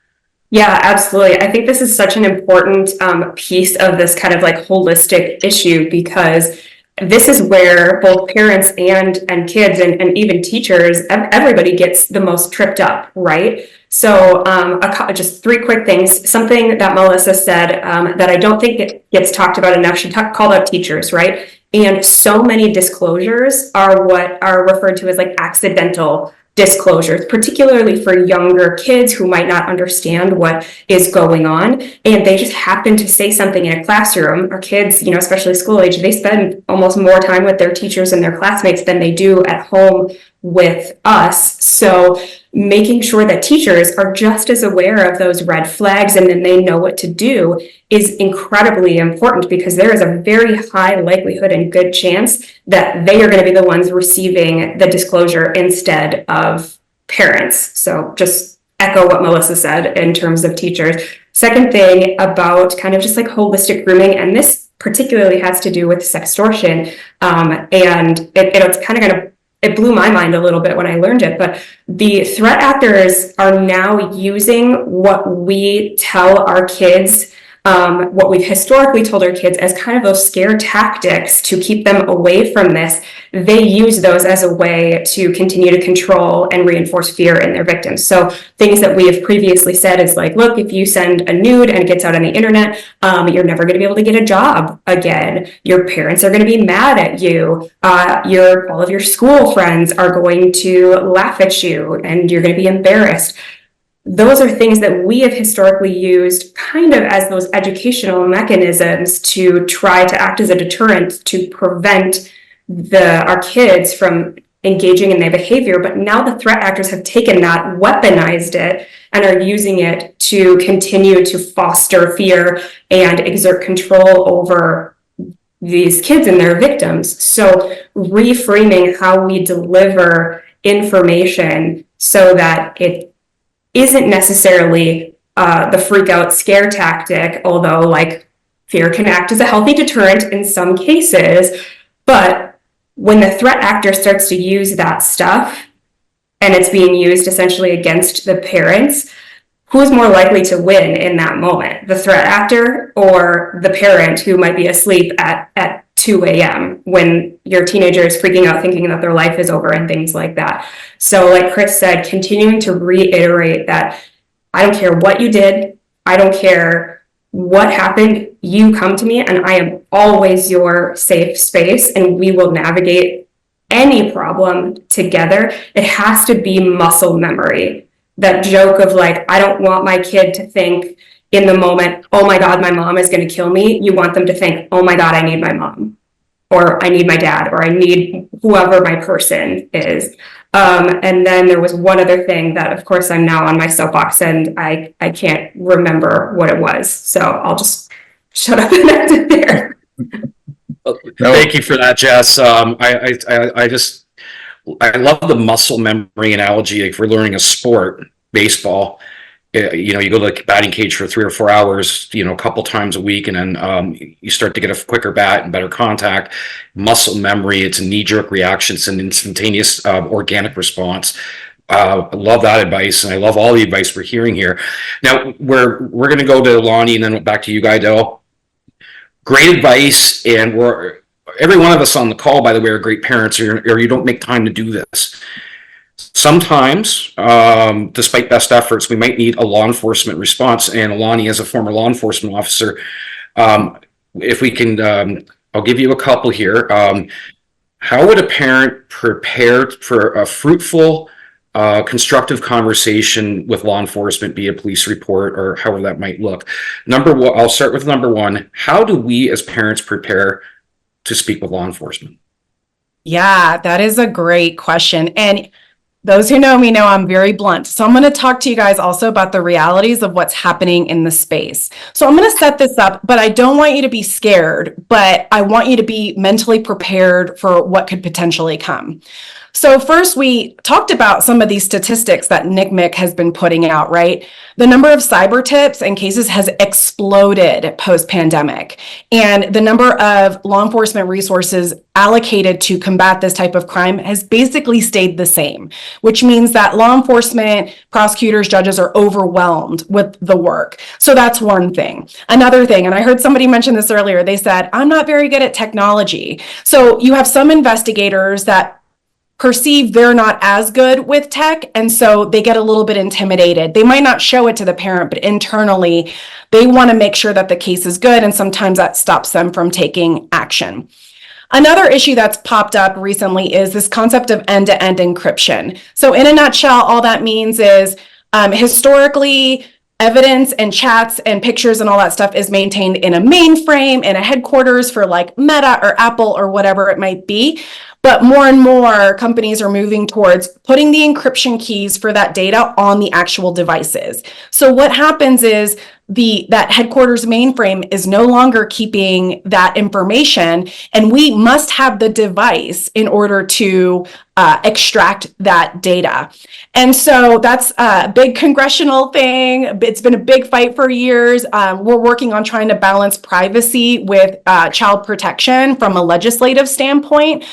Yeah, absolutely. I think this is such an important piece of this kind of like holistic issue, because this is where both parents and kids and even teachers, everybody gets the most tripped up, right? So just three quick things. Something that Melissa said that I don't think it gets talked about enough. She called out teachers, right? And so many disclosures are what are referred to as like accidental disclosures, particularly for younger kids who might not understand what is going on, and they just happen to say something in a classroom. Or kids, especially school age, they spend almost more time with their teachers and their classmates than they do at home with us. So making sure that teachers are just as aware of those red flags and then they know what to do is incredibly important, because there is a very high likelihood and good chance that they are going to be the ones receiving the disclosure instead of parents. So just echo what Melissa said in terms of teachers. Second thing about kind of just like holistic grooming, and this particularly has to do with sextortion, and it's kind of it blew my mind a little bit when I learned it, but the threat actors are now using what we tell our kids, what we've historically told our kids as kind of those scare tactics to keep them away from this. They use those as a way to continue to control and reinforce fear in their victims. So things that we have previously said is like, look, if you send a nude and it gets out on the internet, you're never going to be able to get a job again. Your parents are going to be mad at you. All of your school friends are going to laugh at you and you're going to be embarrassed. Those are things that we have historically used kind of as those educational mechanisms to try to act as a deterrent to prevent our kids from engaging in their behavior. But now the threat actors have taken that, weaponized it, and are using it to continue to foster fear and exert control over these kids and their victims. So reframing how we deliver information so that it isn't necessarily the freak out scare tactic, although like fear can act as a healthy deterrent in some cases. But when the threat actor starts to use that stuff and it's being used essentially against the parents, who's more likely to win in that moment? The threat actor or the parent who might be asleep at 2 a.m. when your teenager is freaking out thinking that their life is over and things like that. So like Chris said, continuing to reiterate that I don't care what you did, I don't care what happened, you come to me and I am always your safe space and we will navigate any problem together. It has to be muscle memory. That joke of like, I don't want my kid to think in the moment, oh my God, my mom is going to kill me. You want them to think, oh my God, I need my mom, or I need my dad, or I need whoever my person is. And then there was one other thing that, of course, I'm now on my soapbox and I can't remember what it was. So I'll just shut up and end it there. Thank you for that, Jess. I love the muscle memory analogy. If we're learning a sport, baseball, you go to the batting cage for 3 or 4 hours, a couple times a week, and then you start to get a quicker bat and better contact. Muscle memory, it's a knee-jerk reaction. It's an instantaneous organic response. I love that advice, and I love all the advice we're hearing here. Now, we're going to go to Lonnie and then back to you, Guidel. Great advice, and every one of us on the call, by the way, are great parents, or you don't make time to do this. Sometimes, despite best efforts, we might need a law enforcement response. And Alani, as a former law enforcement officer, if we can, I'll give you a couple here. How would a parent prepare for a fruitful, constructive conversation with law enforcement, be a police report or however that might look? I'll start with number one. How do we as parents prepare to speak with law enforcement? Yeah, that is a great question. And those who know me know I'm very blunt. So I'm going to talk to you guys also about the realities of what's happening in the space. So I'm going to set this up, but I don't want you to be scared, but I want you to be mentally prepared for what could potentially come. So first, we talked about some of these statistics that NCMEC has been putting out, right? The number of cyber tips and cases has exploded post-pandemic, and the number of law enforcement resources allocated to combat this type of crime has basically stayed the same, which means that law enforcement, prosecutors, judges are overwhelmed with the work. So that's one thing. Another thing, and I heard somebody mention this earlier, they said, I'm not very good at technology. So you have some investigators that perceive they're not as good with tech, and so they get a little bit intimidated. They might not show it to the parent, but internally, they want to make sure that the case is good, and sometimes that stops them from taking action. Another issue that's popped up recently is this concept of end-to-end encryption. So in a nutshell, all that means is historically, evidence and chats and pictures and all that stuff is maintained in a mainframe, in a headquarters for like Meta or Apple or whatever it might be. But more and more companies are moving towards putting the encryption keys for that data on the actual devices. So what happens is that headquarters mainframe is no longer keeping that information, and we must have the device in order to extract that data. And so that's a big congressional thing. It's been a big fight for years. We're working on trying to balance privacy with child protection from a legislative standpoint.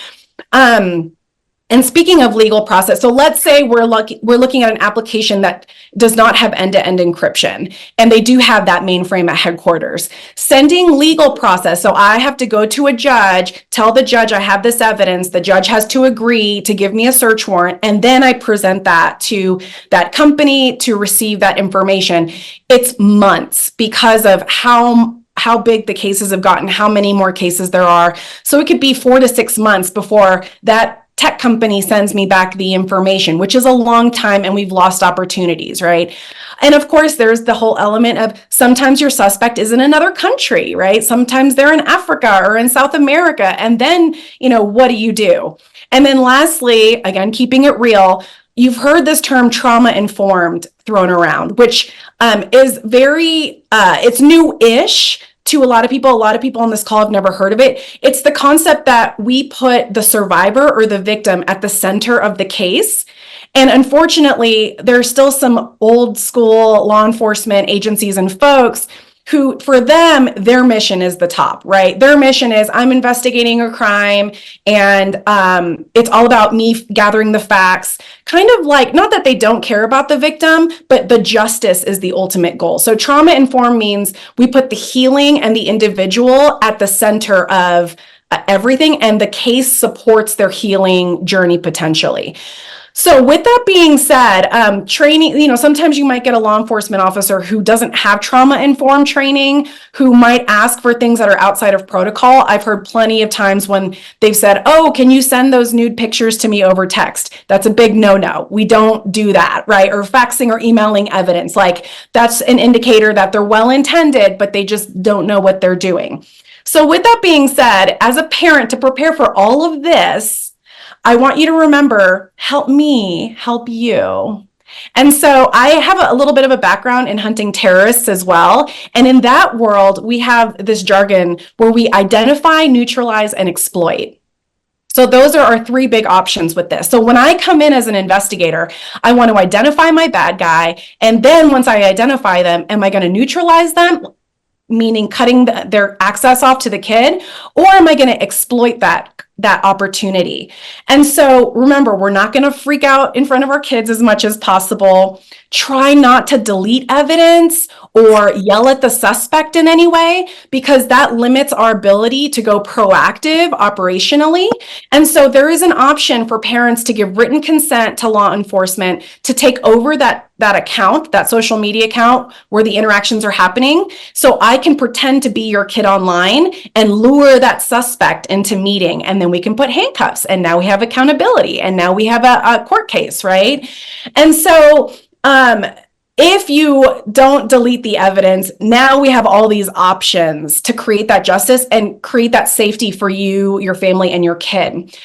And speaking of legal process, so let's say we're looking at an application that does not have end-to-end encryption, and they do have that mainframe at headquarters. Sending legal process, so I have to go to a judge, tell the judge I have this evidence, the judge has to agree to give me a search warrant, and then I present that to that company to receive that information. It's months because of how big the cases have gotten, how many more cases there are. So it could be 4 to 6 months before that tech company sends me back the information, which is a long time, and we've lost opportunities, right? And of course, there's the whole element of sometimes your suspect is in another country, right? Sometimes they're in Africa or in South America. And then, what do you do? And then lastly, again, keeping it real, you've heard this term trauma-informed thrown around, which is very, it's new-ish to a lot of people. A lot of people on this call have never heard of it. It's the concept that we put the survivor or the victim at the center of the case. And unfortunately, there's still some old school law enforcement agencies and folks who, for them, their mission is the top, right? Their mission is, I'm investigating a crime, and it's all about me gathering the facts. Kind of like, not that they don't care about the victim, but the justice is the ultimate goal. So trauma-informed means we put the healing and the individual at the center of everything, and the case supports their healing journey potentially. So with that being said, training, sometimes you might get a law enforcement officer who doesn't have trauma-informed training, who might ask for things that are outside of protocol. I've heard plenty of times when they've said, oh, can you send those nude pictures to me over text? That's a big no-no. We don't do that, right? Or faxing or emailing evidence. Like, that's an indicator that they're well-intended, but they just don't know what they're doing. So with that being said, as a parent, to prepare for all of this, I want you to remember, help me help you. And so I have a little bit of a background in hunting terrorists as well. And in that world, we have this jargon where we identify, neutralize, and exploit. So those are our 3 big options with this. So when I come in as an investigator, I want to identify my bad guy. And then once I identify them, am I going to neutralize them? Meaning cutting their access off to the kid, or am I going to exploit that opportunity? And so remember, we're not going to freak out in front of our kids as much as possible. Try not to delete evidence or yell at the suspect in any way, because that limits our ability to go proactive operationally. And so there is an option for parents to give written consent to law enforcement to take over that account, that social media account where the interactions are happening. So I can pretend to be your kid online and lure that suspect into meeting. And then we can put handcuffs, and now we have accountability, and now we have a court case, right? And so if you don't delete the evidence, now we have all these options to create that justice and create that safety for you, your family, and your kid.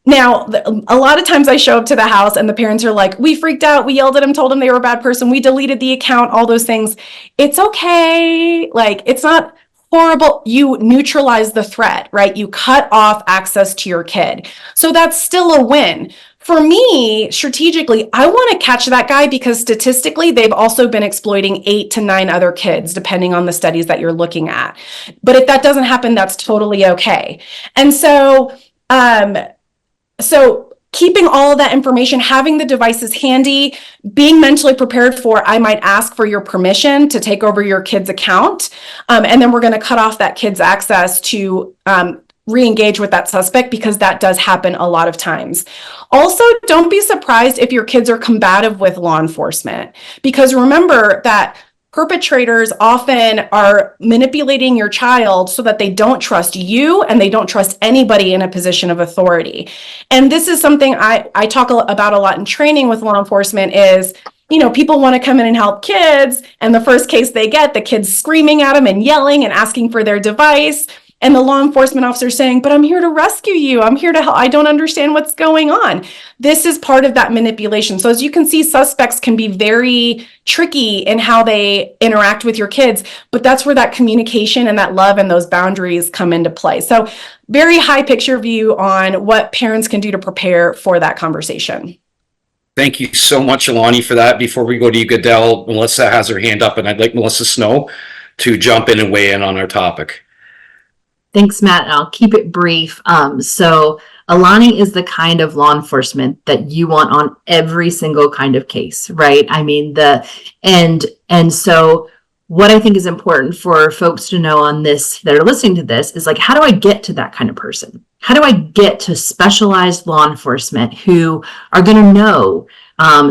Now, a lot of times I show up to the house and the parents are like, we freaked out, we yelled at them, told them they were a bad person, we deleted the account, all those things. It's okay. Like, it's not horrible. You neutralize the threat, right? You cut off access to your kid. So that's still a win. For me, strategically, I want to catch that guy because statistically, they've also been exploiting 8 to 9 other kids, depending on the studies that you're looking at. But if that doesn't happen, that's totally okay. And so, keeping all of that information, having the devices handy, being mentally prepared for, I might ask for your permission to take over your kid's account. And then we're going to cut off that kid's access to re-engage with that suspect, because that does happen a lot of times. Also, don't be surprised if your kids are combative with law enforcement, because remember that perpetrators often are manipulating your child so that they don't trust you and they don't trust anybody in a position of authority. And this is something I talk about a lot in training with law enforcement is, people want to come in and help kids. And the first case they get, the kid's screaming at them and yelling and asking for their device. And the law enforcement officer saying, but I'm here to rescue you. I'm here to help. I don't understand what's going on. This is part of that manipulation. So as you can see, suspects can be very tricky in how they interact with your kids, but that's where that communication and that love and those boundaries come into play. So very high picture view on what parents can do to prepare for that conversation. Thank you so much, Alani, for that. Before we go to you, Goodell, Melissa has her hand up, and I'd like Melissa Snow to jump in and weigh in on our topic. Thanks, Matt. I'll keep it brief. So Alani is the kind of law enforcement that you want on every single kind of case, right? I mean, and so what I think is important for folks to know on this that are listening to this is like, how do I get to that kind of person? How do I get to specialized law enforcement who are going to know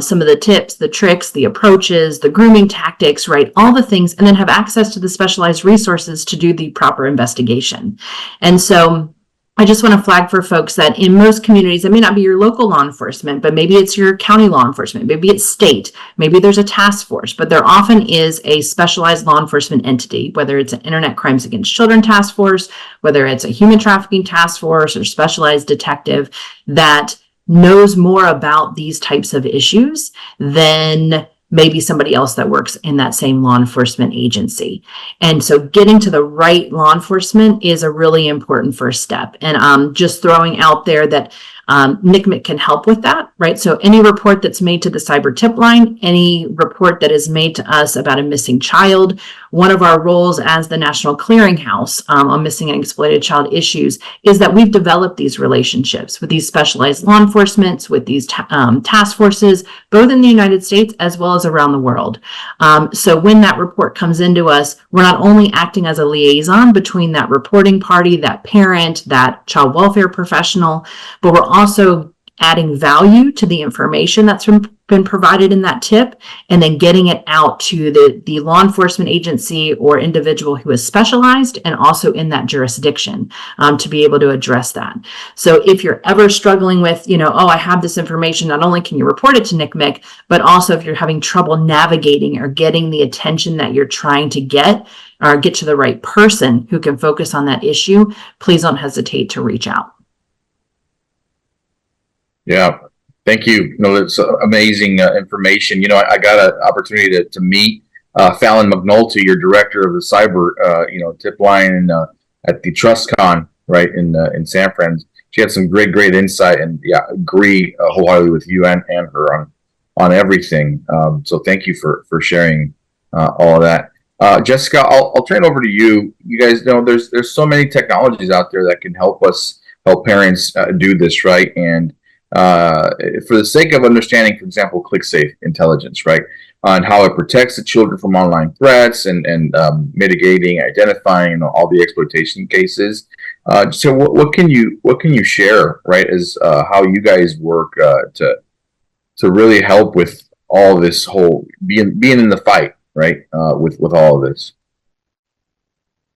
some of the tips, the tricks, the approaches, the grooming tactics, right? All the things, and then have access to the specialized resources to do the proper investigation. And so I just want to flag for folks that in most communities, it may not be your local law enforcement, but maybe it's your county law enforcement, maybe it's state, maybe there's a task force, but there often is a specialized law enforcement entity, whether it's an Internet Crimes Against Children task force, whether it's a human trafficking task force or specialized detective that knows more about these types of issues than maybe somebody else that works in that same law enforcement agency. And so getting to the right law enforcement is a really important first step. And I'm just throwing out there that NCMEC can help with that, right? So any report that's made to the cyber tip line, any report that is made to us about a missing child, one of our roles as the National Clearinghouse on missing and exploited child issues is that we've developed these relationships with these specialized law enforcements, with these task forces, both in the United States as well as around the world. So when that report comes into us, we're not only acting as a liaison between that reporting party, that parent, that child welfare professional, but we're also adding value to the information that's been provided in that tip, and then getting it out to the law enforcement agency or individual who is specialized and also in that jurisdiction to be able to address that. So if you're ever struggling with, I have this information, not only can you report it to NCMEC, but also if you're having trouble navigating or getting the attention that you're trying to get or get to the right person who can focus on that issue, please don't hesitate to reach out. Yeah, thank you. It's amazing information. I got an opportunity to meet Fallon McNulty, your director of the cyber, tip line at the TrustCon, right in San Fran. She had some great insight, and agree wholeheartedly with you and her on everything. So thank you for sharing all of that. Jessica, I'll turn it over to you. You guys know there's so many technologies out there that can help parents do this, right? And for the sake of understanding, for example, ClickSafe intelligence, right, on how it protects the children from online threats and mitigating, identifying all the exploitation cases. So what can you share, right, as how you guys work to really help with all this whole being in the fight, right, with all of this?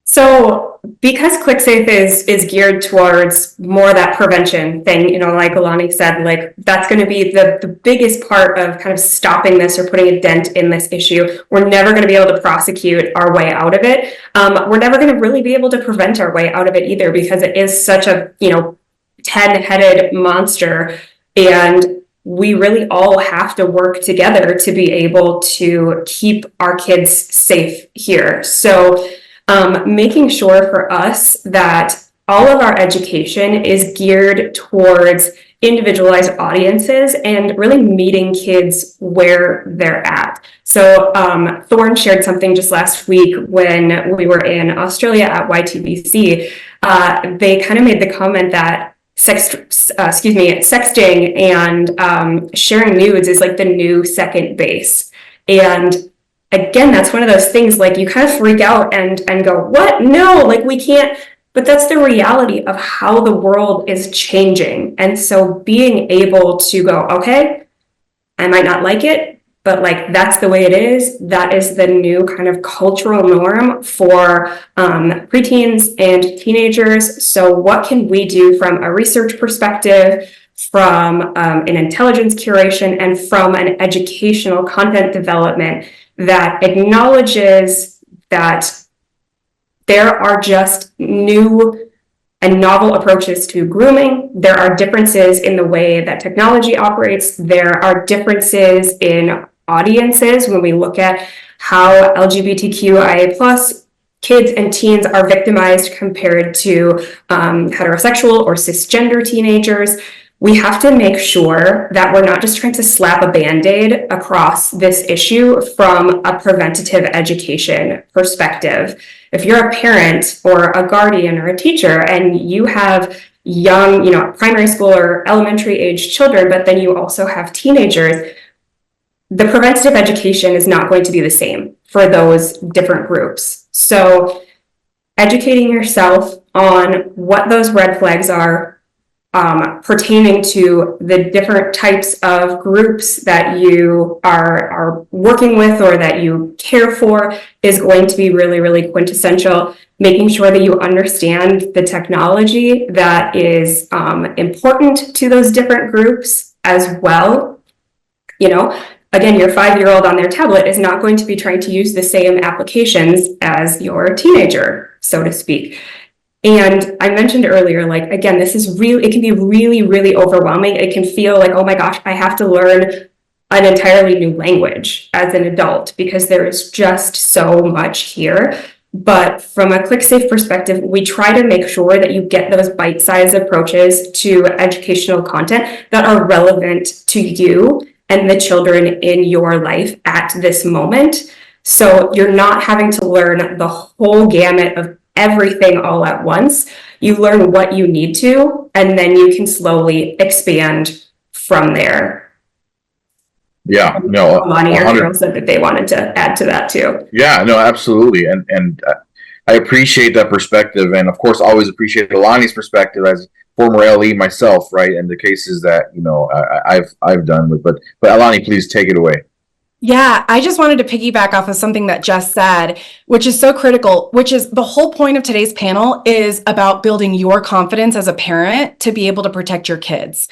So because ClickSafe is geared towards more that prevention thing, like Alani said, like that's going to be the biggest part of kind of stopping this or putting a dent in this issue. We're never going to be able to prosecute our way out of it. We're never going to really be able to prevent our way out of it either, because it is such a, 10-headed monster, and we really all have to work together to be able to keep our kids safe here. So making sure for us that all of our education is geared towards individualized audiences and really meeting kids where they're at. So Thorne shared something just last week when we were in Australia at YTBC. They kind of made the comment that sexting and sharing nudes is like the new second base. And again, that's one of those things, like, you kind of freak out and go, what? No, like, we can't. But that's the reality of how the world is changing. And so being able to go, okay, I might not like it, but like, that's the way it is. That is the new kind of cultural norm for preteens and teenagers. So what can we do from a research perspective, from an intelligence curation, and from an educational content development that acknowledges that there are just new and novel approaches to grooming. There are differences in the way that technology operates. There are differences in audiences when we look at how LGBTQIA+ kids and teens are victimized compared to heterosexual or cisgender teenagers. We have to make sure that we're not just trying to slap a Band-Aid across this issue from a preventative education perspective. If you're a parent or a guardian or a teacher and you have young, primary school or elementary age children, but then you also have teenagers, the preventative education is not going to be the same for those different groups. So educating yourself on what those red flags are, pertaining to the different types of groups that you are working with or that you care for, is going to be really, really quintessential. Making sure that you understand the technology that is important to those different groups as well. Again, your 5-year-old on their tablet is not going to be trying to use the same applications as your teenager, so to speak. And I mentioned earlier, like, again, it can be really, really overwhelming. It can feel like, oh my gosh, I have to learn an entirely new language as an adult because there is just so much here. But from a ClickSafe perspective, we try to make sure that you get those bite-sized approaches to educational content that are relevant to you and the children in your life at this moment. So you're not having to learn the whole gamut of everything all at once. You learn what you need to, and then you can slowly expand from there. Yeah, no, Lonnie or Carol said that they wanted to add to that too. Yeah, no, absolutely. And I appreciate that perspective. And of course, always appreciate Alani's perspective as former LE myself, right? And the cases that, I've done with, but Alani, please take it away. Yeah, I just wanted to piggyback off of something that Jess said, which is so critical, which is the whole point of today's panel is about building your confidence as a parent to be able to protect your kids.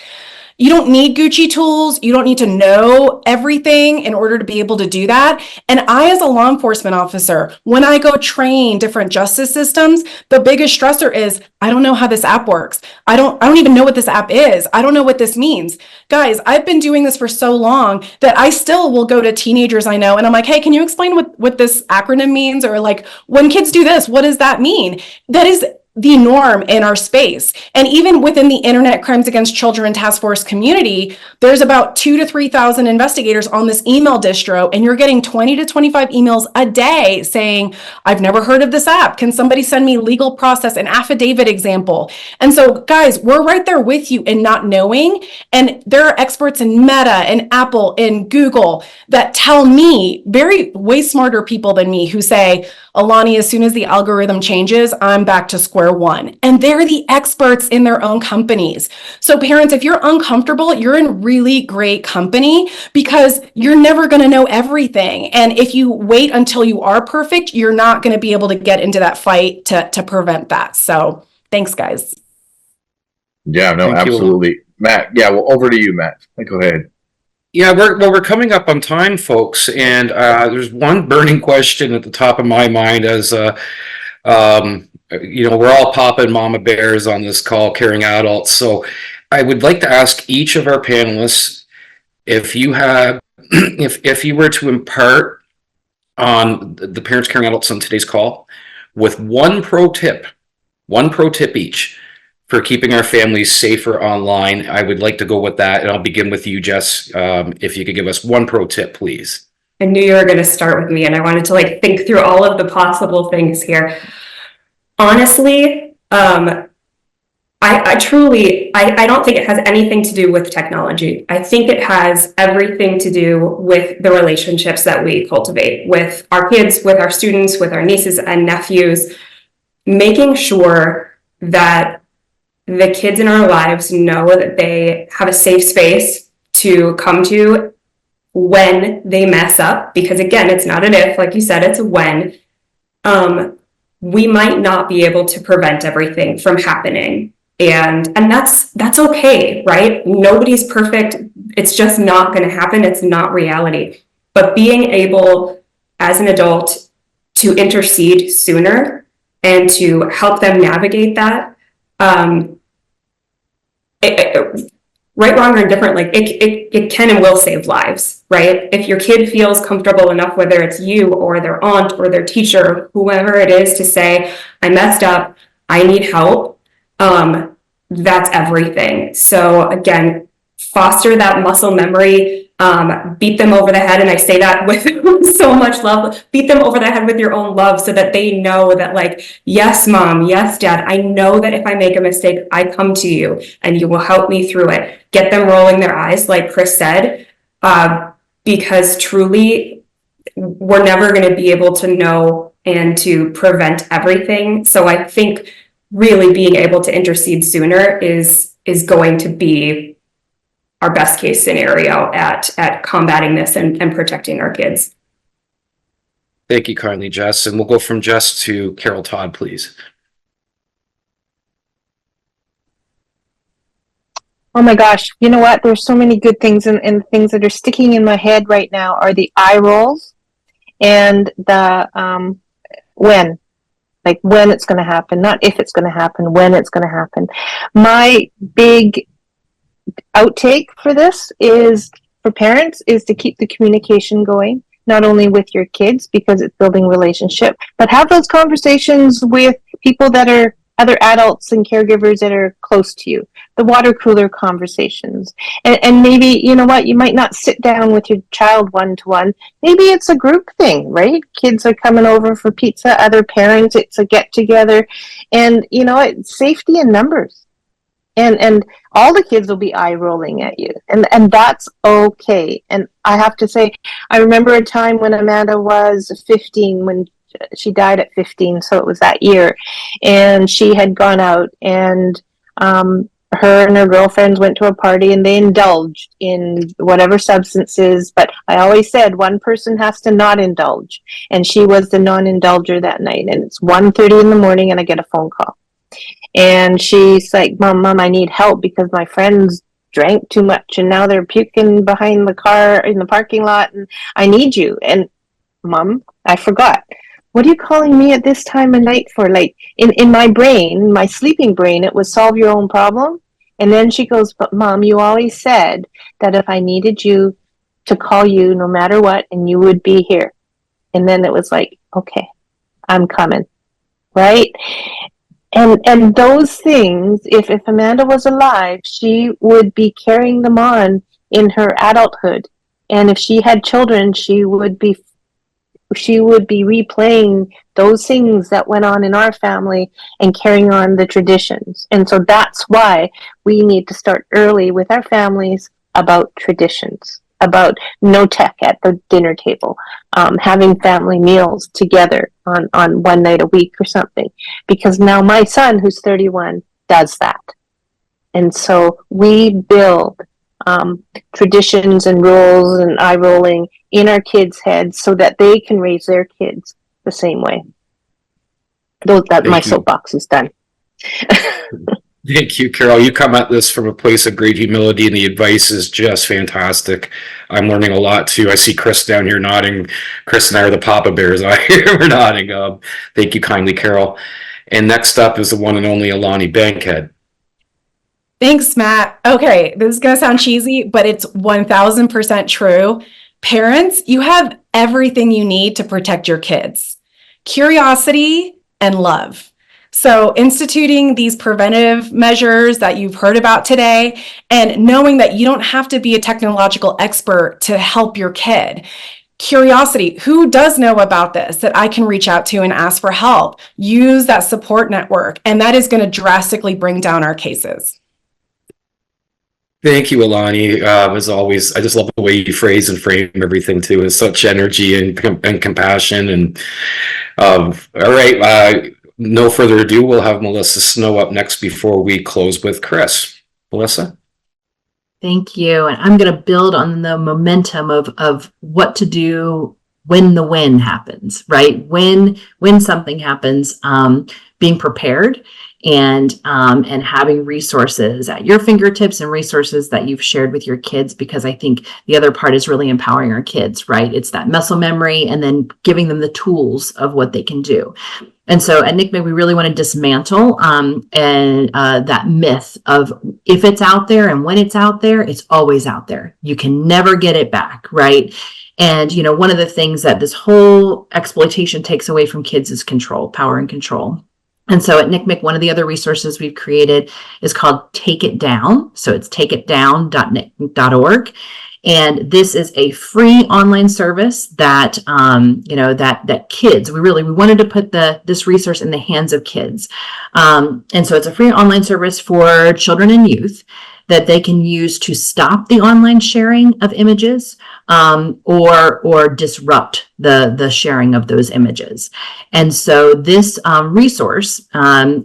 You don't need Gucci tools. You don't need to know everything in order to be able to do that. And I, as a law enforcement officer, when I go train different justice systems, the biggest stressor is, I don't know how this app works. I don't even know what this app is. I don't know what this means. Guys, I've been doing this for so long that I still will go to teenagers I know and I'm like, hey, can you explain what this acronym means? Or like, when kids do this, what does that mean? That is the norm in our space. And even within the Internet Crimes Against Children Task Force community, there's about 2,000 to 3,000 investigators on this email distro, and you're getting 20 to 25 emails a day saying, I've never heard of this app. Can somebody send me legal process, an affidavit example? And so guys, we're right there with you in not knowing. And there are experts in Meta and Apple and Google that tell me, way smarter people than me, who say, Alani, as soon as the algorithm changes, I'm back to square one. And they're the experts in their own companies. So parents, if you're uncomfortable, you're in really great company because you're never going to know everything. And if you wait until you are perfect, you're not going to be able to get into that fight to prevent that. So thanks, guys. Yeah, no, Thank absolutely. you. Matt, yeah, well, over to you, Matt. Go ahead. Yeah, we're coming up on time, folks, and there's one burning question at the top of my mind as We're all Papa and Mama Bears on this call, caring adults. So I would like to ask each of our panelists if you have, if you were to impart on the parents caring adults on today's call with one pro tip each for keeping our families safer online. I would like to go with that, and I'll begin with you, Jess. If you could give us one pro tip, please. I knew you were going to start with me, and I wanted to think through all of the possible things here. Honestly, I truly don't think it has anything to do with technology. I think it has everything to do with the relationships that we cultivate with our kids, with our students, with our nieces and nephews, making sure that the kids in our lives know that they have a safe space to come to when they mess up, because again, it's not an if, like you said, it's a when. We might not be able to prevent everything from happening. And that's okay, right? Nobody's perfect. It's just not going to happen. It's not reality. But being able as an adult to intercede sooner and to help them navigate that, right, wrong, or indifferent, it can and will save lives, right? If your kid feels comfortable enough, whether it's you or their aunt or their teacher, whoever it is, to say, I messed up, I need help, that's everything. So again, foster that muscle memory, beat them over the head. And I say that with so much love, beat them over the head with your own love so that they know that yes, mom, yes, dad, I know that if I make a mistake, I come to you and you will help me through it. Get them rolling their eyes, like Chris said, because truly we're never going to be able to know and to prevent everything. So I think really being able to intercede sooner is going to be our best case scenario at combating this and protecting our kids. Thank you kindly, Jess. And we'll go from Jess to Carol Todd, please. Oh my gosh, you know what? There's so many good things, and things that are sticking in my head right now are the eye rolls and the when. Like when it's going to happen, not if it's going to happen, when it's going to happen. My big outtake for this is, for parents, is to keep the communication going, not only with your kids because it's building relationship, but have those conversations with people that are other adults and caregivers that are close to you. The water cooler conversations. And maybe, you know what, you might not sit down with your child one-to-one. Maybe it's a group thing, right? Kids are coming over for pizza, other parents, it's a get-together. And, you know, it's safety in numbers. And all the kids will be eye rolling at you. And that's okay. And I have to say, I remember a time when Amanda was 15, when she died at 15, so it was that year. And she had gone out, and her and her girlfriends went to a party, and they indulged in whatever substances. But I always said one person has to not indulge. And she was the non-indulger that night. And it's 1:30 in the morning, and I get a phone call. And she's like, Mom, I need help because my friends drank too much and now they're puking behind the car in the parking lot, and I need you. And Mom, I forgot. What are you calling me at this time of night for? Like in my brain, my sleeping brain, it was solve your own problem. And then she goes, but Mom, you always said that if I needed you to call you no matter what, and you would be here. And then it was like, okay, I'm coming. Right? And those things, if Amanda was alive, she would be carrying them on in her adulthood. And if she had children, she would be replaying those things that went on in our family and carrying on the traditions. And so that's why we need to start early with our families about traditions, about no tech at the dinner table, having family meals together on one night a week or something. Because now my son, who's 31, does that. And so we build traditions and rules and eye rolling in our kids' heads so that they can raise their kids the same way. My soapbox is done. Thank you, Carol. You come at this from a place of great humility, and the advice is just fantastic. I'm learning a lot too. I see Chris down here nodding. Chris and I are the Papa Bears. We're nodding. Thank you kindly, Carol. And next up is the one and only Alani Bankhead. Thanks, Matt. Okay, this is going to sound cheesy, but it's 1000% true. Parents, you have everything you need to protect your kids: curiosity and love. So, instituting these preventive measures that you've heard about today, and knowing that you don't have to be a technological expert to help your kid. Curiosity, who does know about this that I can reach out to and ask for help? Use that support network, and that is going to drastically bring down our cases. Thank you, Alani. As always, I just love the way you phrase and frame everything too, with such energy and compassion. And all right, no further ado, we'll have Melissa Snow up next before we close with Chris. Melissa? Thank you. And I'm going to build on the momentum of what to do when the win happens, right? When something happens, being prepared and having resources at your fingertips and resources that you've shared with your kids, because I think the other part is really empowering our kids, right? It's that muscle memory and then giving them the tools of what they can do. And so at NCMEC, we really want to dismantle that myth of if it's out there and when it's out there, it's always out there. You can never get it back, right? And, one of the things that this whole exploitation takes away from kids is control, power and control. And so at NCMEC, one of the other resources we've created is called Take It Down. So it's takeitdown.nicmec.org. And this is a free online service that, that kids, we wanted to put this resource in the hands of kids. And so it's a free online service for children and youth that they can use to stop the online sharing of images, or disrupt the sharing of those images. And so this resource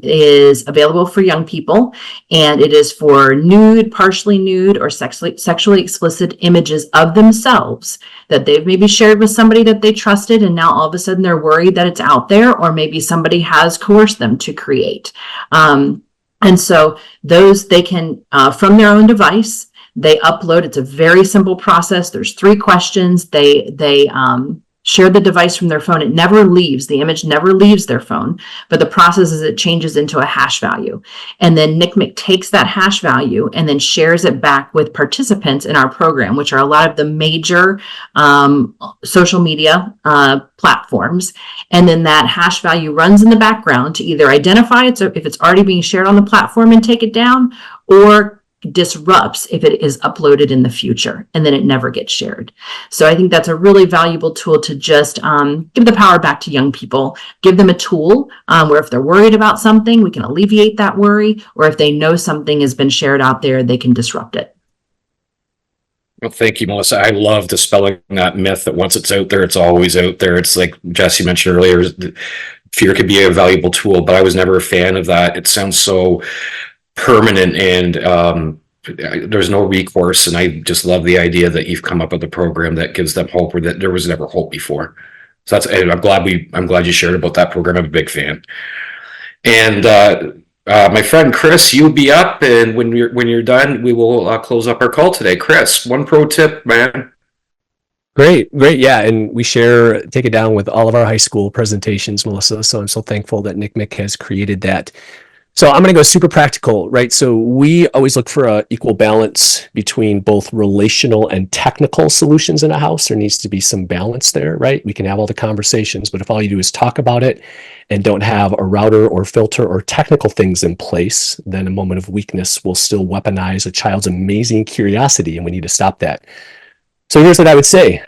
is available for young people, and it is for nude, partially nude, or sexually explicit images of themselves that they've maybe shared with somebody that they trusted, and now all of a sudden they're worried that it's out there, or maybe somebody has coerced them to create. And so those they can, from their own device, they upload. It's a very simple process. There's 3 questions. They share the device from their phone. It never leaves. The image never leaves their phone. But the process is it changes into a hash value. And then NCMEC takes that hash value and then shares it back with participants in our program, which are a lot of the major social media platforms. And then that hash value runs in the background to either identify it, so if it's already being shared on the platform and take it down, or disrupts if it is uploaded in the future, and then it never gets shared. So I think that's a really valuable tool to just give the power back to young people, give them a tool where if they're worried about something, we can alleviate that worry, or if they know something has been shared out there, they can disrupt it. Well, thank you, Melissa. I love dispelling that myth that once it's out there, it's always out there. It's like Jesse mentioned earlier, fear could be a valuable tool, but I was never a fan of that. It sounds so permanent, and there's no recourse. And I just love the idea that you've come up with a program that gives them hope, or that there was never hope before. So I'm glad you shared about that program. I'm a big fan. And my friend Chris, you'll be up, and when you're done, we will close up our call today. Chris, one pro tip, man. Great. Yeah. And we take it down with all of our high school presentations, Melissa. So I'm so thankful that NCMEC has created that. So I'm going to go super practical, right? So we always look for an equal balance between both relational and technical solutions in a house. There needs to be some balance there, right? We can have all the conversations, but if all you do is talk about it and don't have a router or filter or technical things in place, then a moment of weakness will still weaponize a child's amazing curiosity, and we need to stop that. So here's what I would say.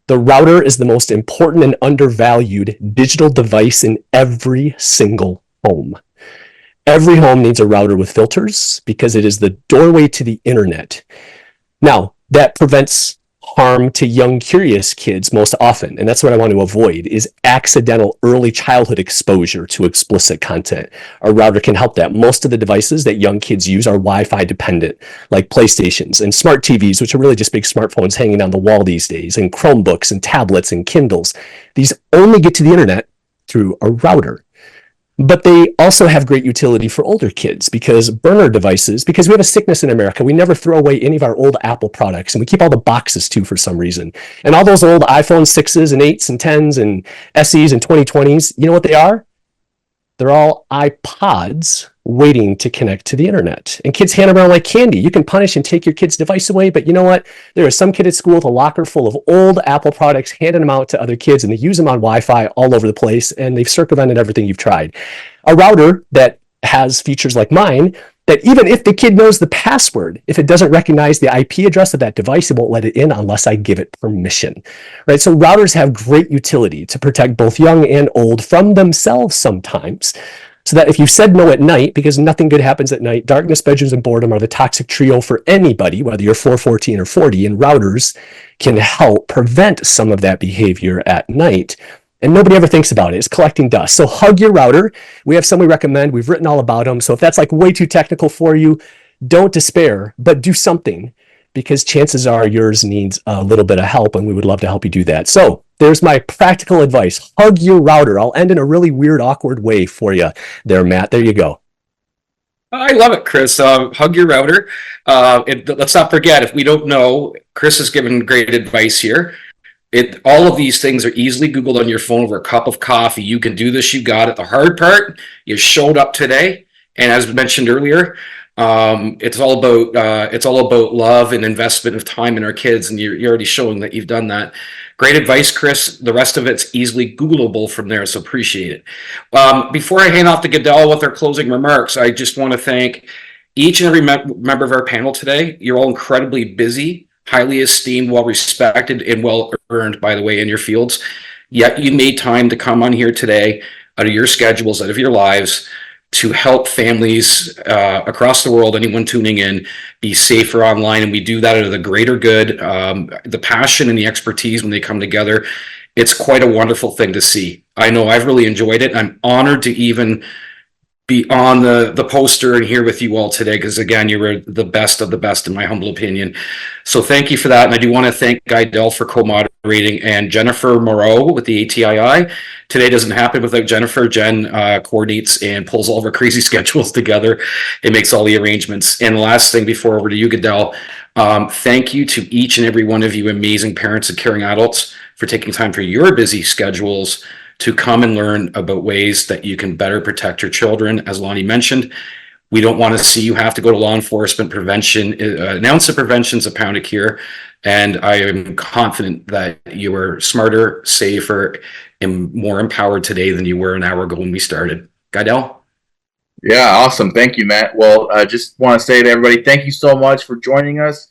The router is the most important and undervalued digital device in every single home. Every home needs a router with filters because it is the doorway to the internet. Now, that prevents harm to young, curious kids most often, and that's what I want to avoid, is accidental early childhood exposure to explicit content. A router can help that. Most of the devices that young kids use are Wi-Fi dependent, like PlayStations and smart TVs, which are really just big smartphones hanging on the wall these days, and Chromebooks and tablets and Kindles. These only get to the internet through a router. But they also have great utility for older kids because burner devices, because we have a sickness in America, we never throw away any of our old Apple products, and we keep all the boxes too for some reason. And all those old iPhone 6s and 8s and 10s and SEs and 2020s, you know what they are? They're all iPods waiting to connect to the internet. And kids hand them around like candy. You can punish and take your kid's device away, but you know what? There is some kid at school with a locker full of old Apple products, handing them out to other kids, and they use them on Wi-Fi all over the place, and they've circumvented everything you've tried. A router that has features like mine, that even if the kid knows the password, if it doesn't recognize the IP address of that device, it won't let it in unless I give it permission, right? So routers have great utility to protect both young and old from themselves sometimes, so that if you said no at night, because nothing good happens at night, darkness, bedrooms, and boredom are the toxic trio for anybody, whether you're 414 or 40, and routers can help prevent some of that behavior at night. And nobody ever thinks about it. It's collecting dust. So hug your router. We have some we recommend. We've written all about them. So if that's like way too technical for you, don't despair, but do something, because chances are yours needs a little bit of help, and we would love to help you do that. So there's my practical advice. Hug your router. I'll end in a really weird, awkward way for you there, Matt. There you go. I love it, Chris. Hug your router. Let's not forget, if we don't know, Chris has given great advice here. All of these things are easily Googled on your phone over a cup of coffee. You can do this. You got it. The hard part, you showed up today. And as mentioned earlier, it's all about love and investment of time in our kids. And you're already showing that you've done that. Great advice, Chris. The rest of it's easily Googleable from there. So appreciate it. Before I hand off to Goodell with our closing remarks, I just want to thank each and every member of our panel today. You're all incredibly busy, highly esteemed, well-respected, and well-earned, by the way, in your fields. Yet you made time to come on here today out of your schedules, out of your lives, to help families across the world, anyone tuning in, be safer online. And we do that out of the greater good, the passion and the expertise when they come together. It's quite a wonderful thing to see. I know I've really enjoyed it. I'm honored to even be on the poster and here with you all today, because again, you were the best of the best in my humble opinion. So thank you for that. And I do want to thank Guy Dell for co-moderating, and Jennifer Moreau with the ATII. Today doesn't happen without Jennifer. Jen coordinates and pulls all of our crazy schedules together. It makes all the arrangements. And the last thing before over to you, Goodell, thank you to each and every one of you amazing parents and caring adults for taking time for your busy schedules to come and learn about ways that you can better protect your children. As Lonnie mentioned, we don't want to see you have to go to law enforcement. Prevention, an ounce of prevention is a pound of cure. And I am confident that you are smarter, safer, and more empowered today than you were an hour ago when we started. Guydell? Yeah, awesome. Thank you, Matt. Well, I just want to say to everybody, thank you so much for joining us.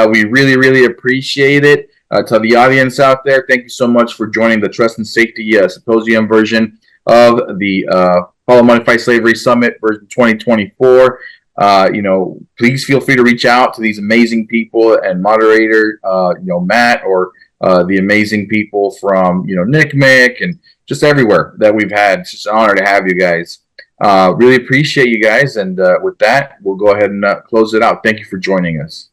We really, really appreciate it. To the audience out there, thank you so much for joining the Trust and Safety Symposium version of the Follow Money Fight Slavery Summit version 2024. Please feel free to reach out to these amazing people and moderator, Matt, or the amazing people from, NCMEC and just everywhere that we've had. It's just an honor to have you guys. Really appreciate you guys. And with that, we'll go ahead and close it out. Thank you for joining us.